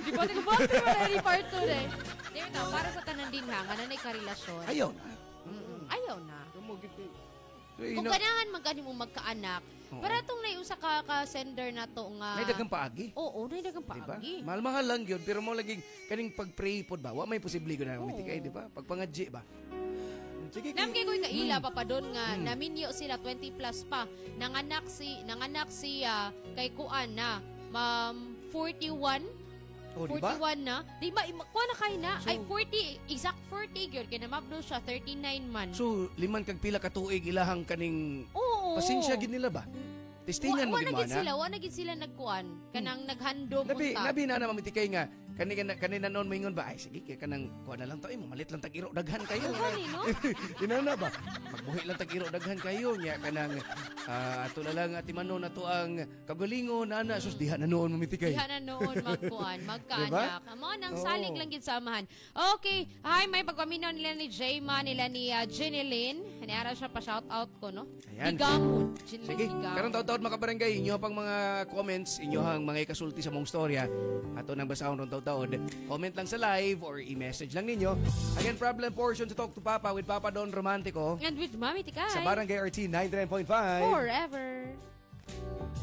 Di ba nagbuhat na ni part 2 eh. Di ba para sa tanan din ha, nga nanay karelasyon. Ayaw na. Ayaw na. So, kung ganahan magani mo magkaanak, para itong naiusa ka sender na to nga... May dagang paagi. Oo, may dagang paagi. Diba? Mahal lang yun, pero mo laging kaning pag-pray po ba? Wa may posible ko na mitikay, di ba? Pagpangadji ba? Sige, Namkay ko'y kaila pa doon nga naminyo sila 20 plus pa. Nanganak siya kay kuan na 41. Oh, 41 na. Di ba, kuha na kayo na. So, ay, 40, exact 40 yun. Kaya namablo siya, 39 man. So, liman kag pila ka tuig ilahang kaning pasensya gid nila ba? Testingan mo gid mana. Wa na gid sila nagkuan. Kanang naghandom unta. Labi na mamitikay nga kanina noon maingon ba ay sige kanang kuan na lang to mamalit lang tag-iro daghan kayo. Inana ba? Magbuhi lang tag-iro daghan kayo nya kanang ato na lang atimanon nato ang kagalingon ana sus diha na noon mamitikay. Diha na noon magkuan, magkaanak. Amo nang salig lang gid samahan. Okay, hi may pagpaminaw nila ni Jayma nila ni Jenilyn. Kaniara siya pa shout out ko no. Higamon. Sige, karon taud-taud makabarangay inyo pang mga comments inyohang mga ikasulti sa mong storya. Ato nang basahon ron taud-taud. Comment lang sa live or i-message lang ninyo. Again, problem portion to Talk to Papa with Papa Don Romantico. And with Mami Tikay. Sa Barangay RT 99.5. Forever.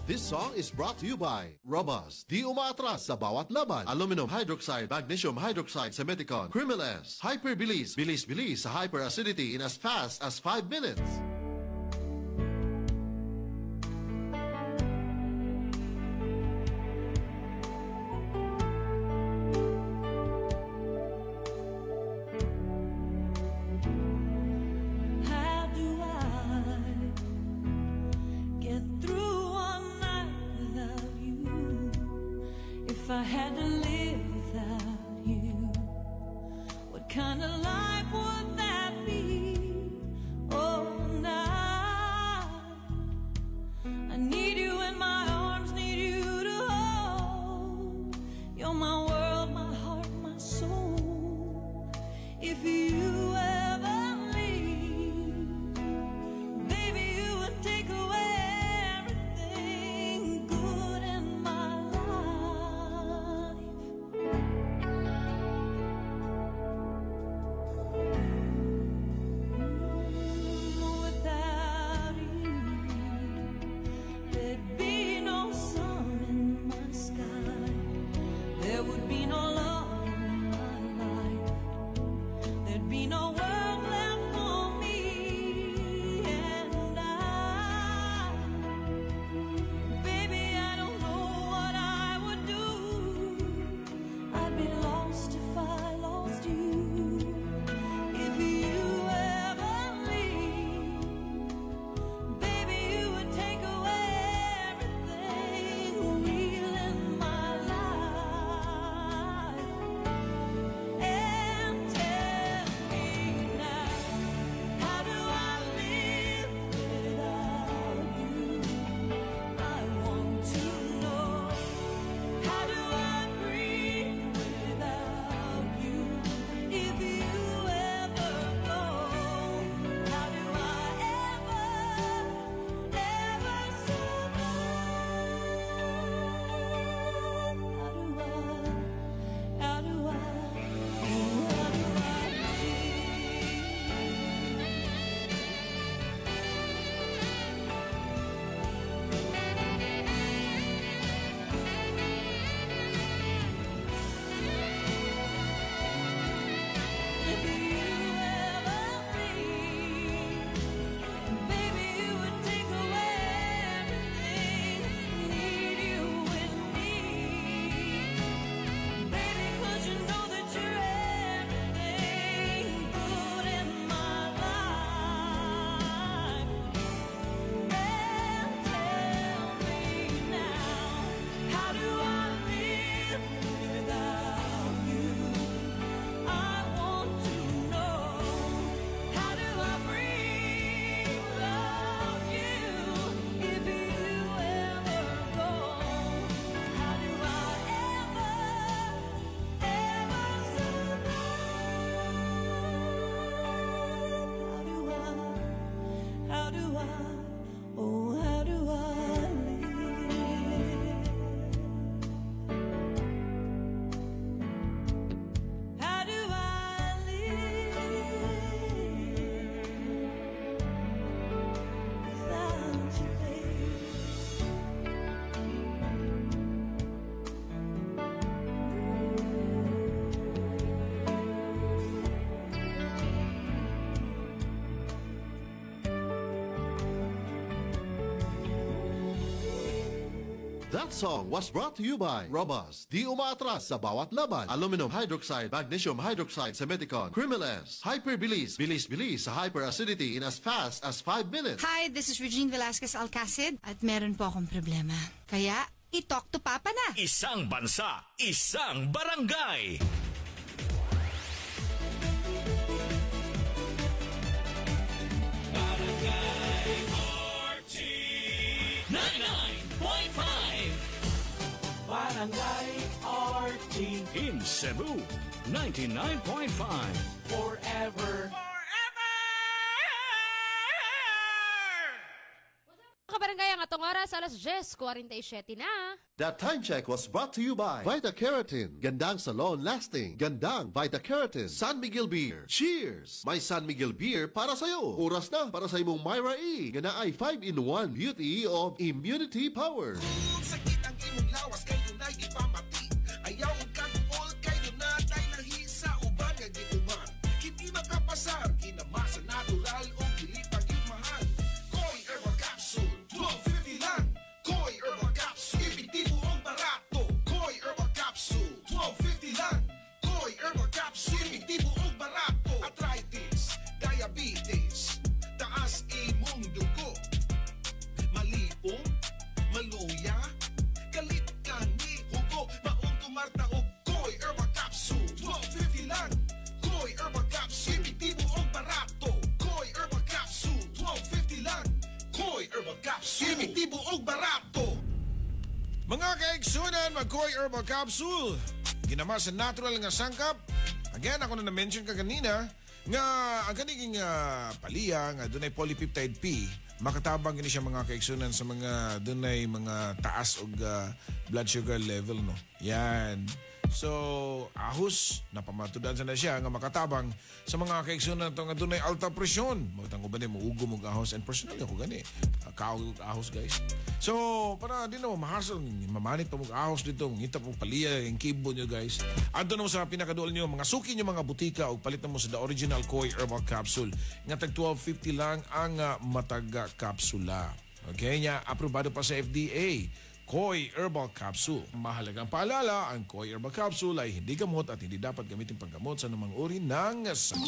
This song is brought to you by Robust. Di umaatras sa bawat laban. Aluminum hydroxide, magnesium hydroxide sa Meticon. Criminal S. Hyper-bilis. Bilis-bilis sa hyperacidity in as fast as 5 minutes. I had to live without you, what kind of life would that be? Oh, now do I, oh, how do I live? How do I live without you, baby? That song was brought to you by Robust, di umaatras sa bawat laban. Aluminum hydroxide, magnesium hydroxide sa Meticon, Crimeles, Hyperbilis, bilis-bilis sa hyperacidity in as fast as 5 minutes. Hi, this is Regine Velasquez Alcacid at meron po akong problema. Kaya, i-talk to Papa na. Isang bansa, isang barangay. Barangay RT 99.5. Barangay RT in Cebu, 99.5. Forever. Kabarangay, ang atong oras, alas 10:47 na. That time check was brought to you by Vita Keratin. Gandang salon lasting. Gandang Vita Keratin. San Miguel Beer. Cheers! May San Miguel Beer para sa'yo. Oras na para sa imong Myra E. Gana ay 5-in-1 beauty of immunity power. Sakit ang imong lawas kayo na ipamati. Ayaw kang all kayo na tayo nahisa uban nga gituman. Hindi makapasar, kinamasa natural o dili pagimahal. Koi Herbal Capsule, 12.50 lang. Koi Herbal Capsule, epektibo ang barato. Koi Herbal Capsule, 12.50 lang. Koi Herbal Capsule, epektibo ang barato. Arthritis, diabetes, taas imong dugo, malipong, maluya, galit ka ni hugo, maong tumarta o Koi Herbal Capsule, 12.50 lang. Koi Herbal Capsule, epektibo ang barato. Koi Herbal Capsule, 12.50 lang. Koi Herbal Capsule, epektibo ang barato. Mga kaigsunan, mag-Koi Herbal Capsule. Ginama sa natural nga sangkap. Again, ako na na-mention ka kanina nga ang kaniging paliya nga dunay polypeptide P, makatabang gini siya mga kaigsunan sa mga dunay mga taas og blood sugar level, no. Yan. So, ahos, napamatudan sa na siya nga makatabang sa mga kaigsunan nato nga dunay alta presyon. Magtango ba ni muugo mong ahos, and personally ako gani. Kaog ahos, guys. So, para di na mo mahasol, mamanit pa mong ahos dito, ngita pong paliya, yung kibo nyo, guys. Ando na mo sa pinakadual nyo, mga suki nyo mga butika, o palit na mo sa The Original Koi Herbal Capsule. Nga tag 12.50 lang ang mataga kapsula. Okay, nya aprobado pa sa FDA. Koi Herbal Capsule. Mahalagang paalala, ang Koi Herbal Capsule ay hindi gamot at hindi dapat gamitin panggamot sa anumang uri ng sakit.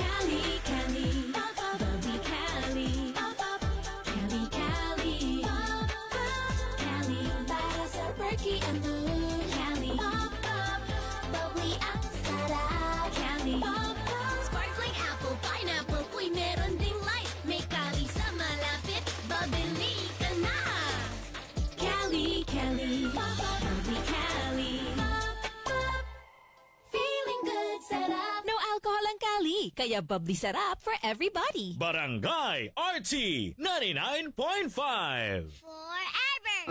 Cali, Cali, Bubbly Cali, Cali, Cali, Cali, para sa perky and blue. Cali, bubbly ang sarap. Cali, sparkling apple, pineapple, uy meron ding light. May Cali sa malapit, bubbly ka na. Cali, Cali, bubbly Cali, feeling good, sarap. No alcohol ang Cali, kaya bubbly sarap for everybody. Barangay RT 99.5. Forever.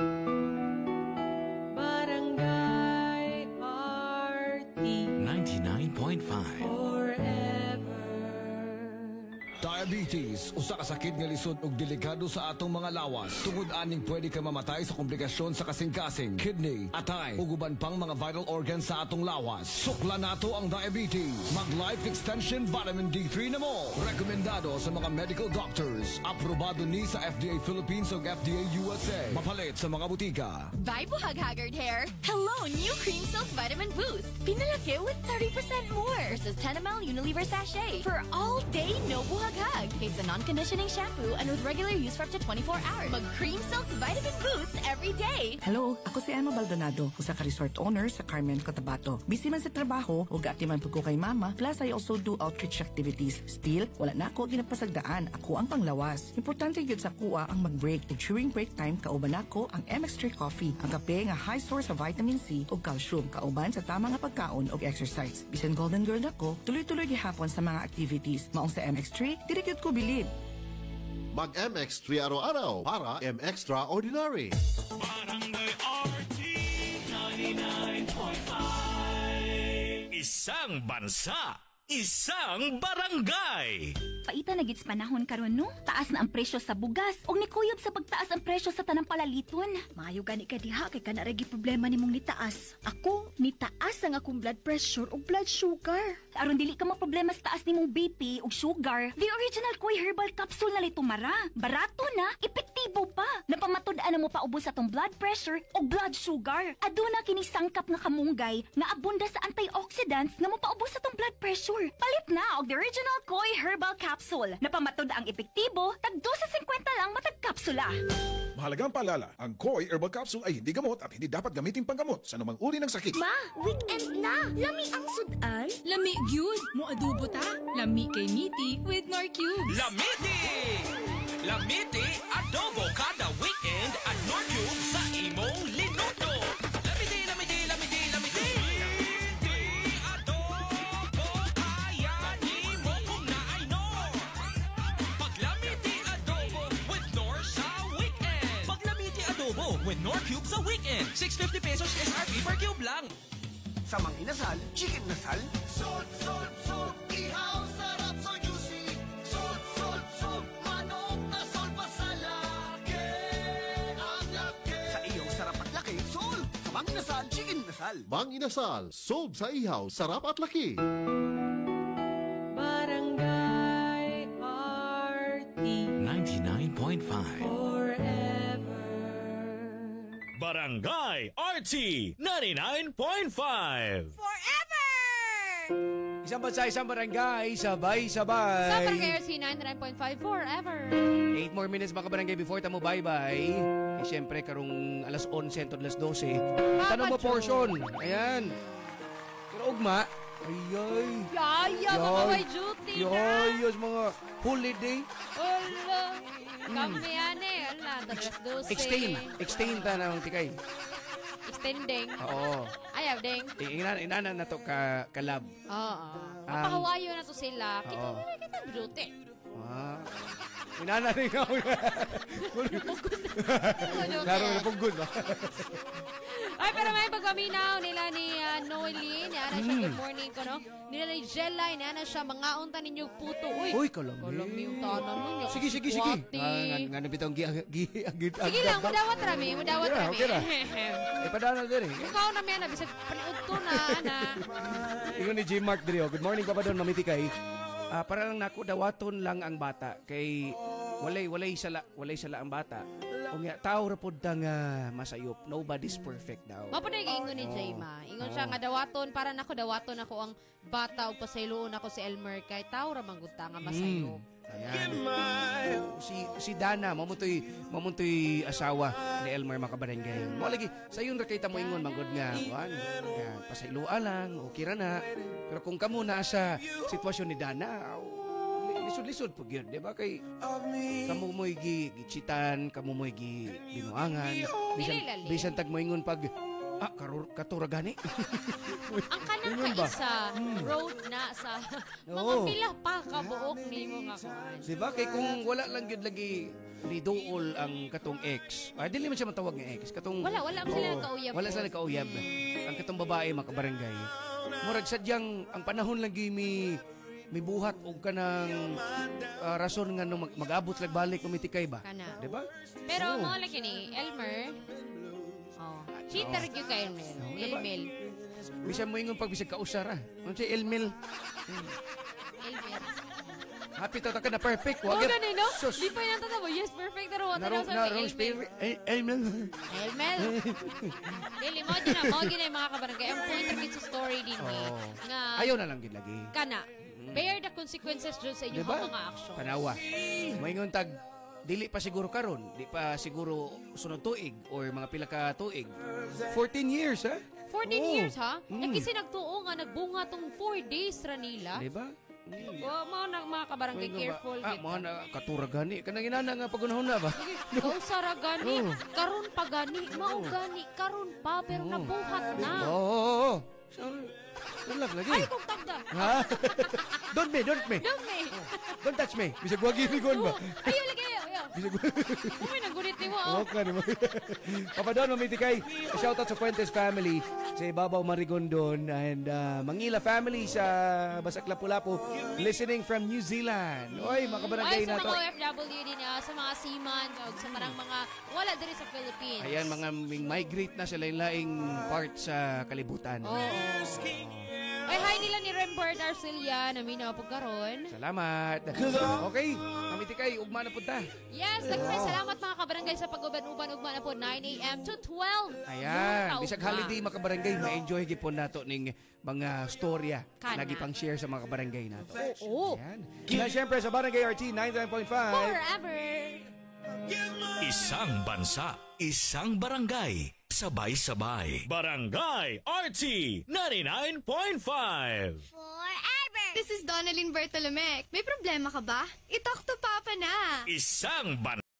Barangay RT 99.5. Diabetes, usa ka sakit nga lisod ug delikado sa atong mga lawas. Tungod aning pwede ka mamatay sa komplikasyon sa kasing-kasing, kidney, atay, ug uban pang mga vital organs sa atong lawas. Sukla nato ang diabetes. Mag Life Extension Vitamin D3 na mo. Rekomendado sa mga medical doctors. Aprobado ni sa FDA Philippines ug FDA USA. Mapalit sa mga butika. Bye, buhag-haggard hair! Hello, new Cream Silk Vitamin Boost! Pinalaki with 30% more versus 10 ml Unilever sachet for all day no buhag-hag. It's a non-conditioning shampoo and with regular use for up to 24 hours. Mag Cream Silk Vitamin Boost every day! Hello, ako si Emma Baldonado, usa ka resort owner sa Carmen, Cotabato. Busy man sa trabaho, ug ati man pag ko kay mama, plus I also do outreach activities. Still, wala na ako ginapasagdaan. Ako ang panglawas. Importante gyud sa kuha ang mag-break. Ug during break time, kauban ako ang MX3 Coffee, ang kape nga high source of vitamin C ug calcium, kauban sa tama nga pagkaon ug exercise. Bisan golden girl nako, tuloy-tuloy gihapon sa mga activities. Maong sa MX3, dili gyud ko bilib. Mag-MX3 araw-araw para M-Extraordinary. Barangay RT 99.5. Isang bansa, isang barangay. Paita na gits panahon karon no? Taas na ang presyo sa bugas ug nikuyob sa pagtaas ang presyo sa tanang palaliton. Maayo gani ka diha kay kana ra gi problema nimong nitaas. Ako nitaas ang akong blood pressure ug blood sugar. Aron dili ka maproblema sa taas nimong BP ug sugar, the original Koi Herbal Capsule na litumara. Barato na, epektibo pa. Napamatud-an na mo paubos sa tong blood pressure ug blood sugar. Aduna kini sangkap nga kamunggay nga abunda sa antioxidants nga mopaubos sa tong blood pressure. Palit na og the original Koi Herbal Capsule. Napamatud ang epektibo, tag 2.50 lang matag kapsula. Mahalagang paalala, ang Koi Herbal Capsule ay hindi gamot at hindi dapat gamitin panggamot sa anumang uri ng sakit. Ma, weekend na. Lami ang sudan. Lami gyud mo adobo ta. Lami kay Miti with Nor Cubes. Lamiti! Lamiti adobo kada weekend at Nor Cubes sa imong linuto. Lamiti, lamiti, lamiti, lamiti. Lamiti adobo kaya ni mo kung naayno. Pag Lamiti adobo with Nor sa weekend. Pag Lamiti adobo with Nor Cubes sa weekend. 650 pesos SRP per cube lang. Sa mang inasal, chicken nasal. Sud, sud, sud, ihaw, sarap so juicy. Sud, sud, sud, manok na sol pa sa laki. Ang laki. Sa iyong sarap at laki, sol. Sa mang inasal, chicken nasal. Mang Inasal, sold sa ihaw, sarap at laki. Barangay RT 99.5. forever. Barangay RT 99.5. Isang bansa, isang barangay, sabay-sabay. Sa Barangay RT 99.5 forever. 8 more minutes mga barangay before tamo bye-bye. Eh, syempre, karong alas 11 to alas 12. Tanong mo portion. Ayan. Pero ugma. Ayay. Yaya, mga may duty na. Yayos, mga holiday. Ala. Kami yan eh. Ala, alas 12. Extend ta na ng tikay. Extending. Oo. Ayaw, ding. Inana na to kalab. Oo. Mapahawayo na to sila. Kita Oo. nila kita duty. Ah. Inana rin ako. Laro na pugod. Ay, pero may pagpaminaw nila ni Noeline. Yan siya, good morning ko, no? Nila ni Jella, yan siya, mga unta ninyong puto. Uy, kalami. Kalami yung tanan mo niyo. Sige. Nga nabitong agit. Sige lang, mudawat rami. Okay ra. Ipadana din eh. Ikaw na may nabisag paniud to na, ana. Ingon ni J. Mark Drio. Good morning, Papa Don, Mamiti kay. Para lang nako dawaton lang ang bata kay walay sala ang bata. Unya tao ra pud nga masayop. Nobody's perfect daw. Mapunig ingon ni Jayma. Ingon siya nga dawaton para nako dawaton ako ang bata ug pasayloon ako si Elmer kay tao ra man gud ta nga masayop. Ayan. Si Dana, mamuntoy asawa ni Elmer Makabarangay. Mo lagi sayon ra kay ta mo ingon manggod nga kuan. Ayan, pasayloa lang, okay ra na. Pero kung kamo na sa sitwasyon ni Dana, lisod-lisod po yun, di ba? Kay kamo mo'y gichitan, kamo mo'y binuangan. Bisan tag mo ingon pag, katuragani. Ang kanang kaisa, road na sa mga pila pa kabuok ni mo nga kuan. Di ba? Kay kung wala lang yun lagi ni Dool ang katong ex. Dili man siya matawag ng ex. Katong, Wala sila kauyab. Wala sila kauyab. Ang katong babae, makabarangay. Murag sadyang ang panahon lagi may buhat o kanang rason nga nung mag-abot lag balik kumitikay ba? Kana. Di ba? Pero mga laki ni Elmer, cheater gyud kay Elmer. Elmel. Bisa mo ingon pag bisag kausara. Ano si Elmel? Elmer. Happy ta ka na perfect. Oo, ganun, no? Di pa yan tatabo. Yes, perfect. Pero wala na sa Elmel. Elmel. Elmel. Dili mo din na. Mga ginay mga kabarangay. Ang point of sa story din eh. Nga, ayaw na lang gid lagi. Kana. Bear the consequences dun sa inyong mga action. Panawa. Moingon tag dili pa siguro karon, di pa siguro sunod tuig or mga pila ka tuig. 14 years, ha? 14 years, ha? Kasi nagtuo nga nagbunga tong 4 days ra nila. Di ba? Mga na mga kabarangay careful. Mga na katuragani. Kanang inana nga pagunahon na ba? Kausaragani. Karon pa gani. Maugani. Karon pa. Pero nabuhat na. Oo. Relax lagi. Ay, kung tagda. Ha? Don't me. Don't touch me. Bisag wagi ni Gon ba? Ayaw lagi. Uy, nagulit ni mo. Okay naman. Papadon, mamiti kay shoutout sa Fuentes family sa Ibabaw Marigondon and Mangila family sa Basak Lapu-Lapu listening from New Zealand. Oy, mga kabarangay Ay, sa na to. mga OFW din, sa mga seaman, sa marang mga wala diri sa Philippines. Ayan, mga migrate na sa lain-laing part sa kalibutan. Oo. Ay, hi nila ni Rembert Arcelia na minaw po karon. Salamat. Okay, mamiti kay ugma na punta. Yes, salamat mga kabarangay sa pag-uban-uban ugma na po 9 a.m. to 12. Ayan, bisag holiday mga kabarangay, ma-enjoy gipon nato ning mga storya Kana. lagi pang share sa mga kabarangay nato. Oo. Ayan. Na syempre sa Barangay RT 99.5. Forever. Isang bansa, isang barangay, sabay-sabay. Barangay RT 99.5. This is Donalyn Bertolomec. May problema ka ba? I-talk to Papa na. Isang bansa.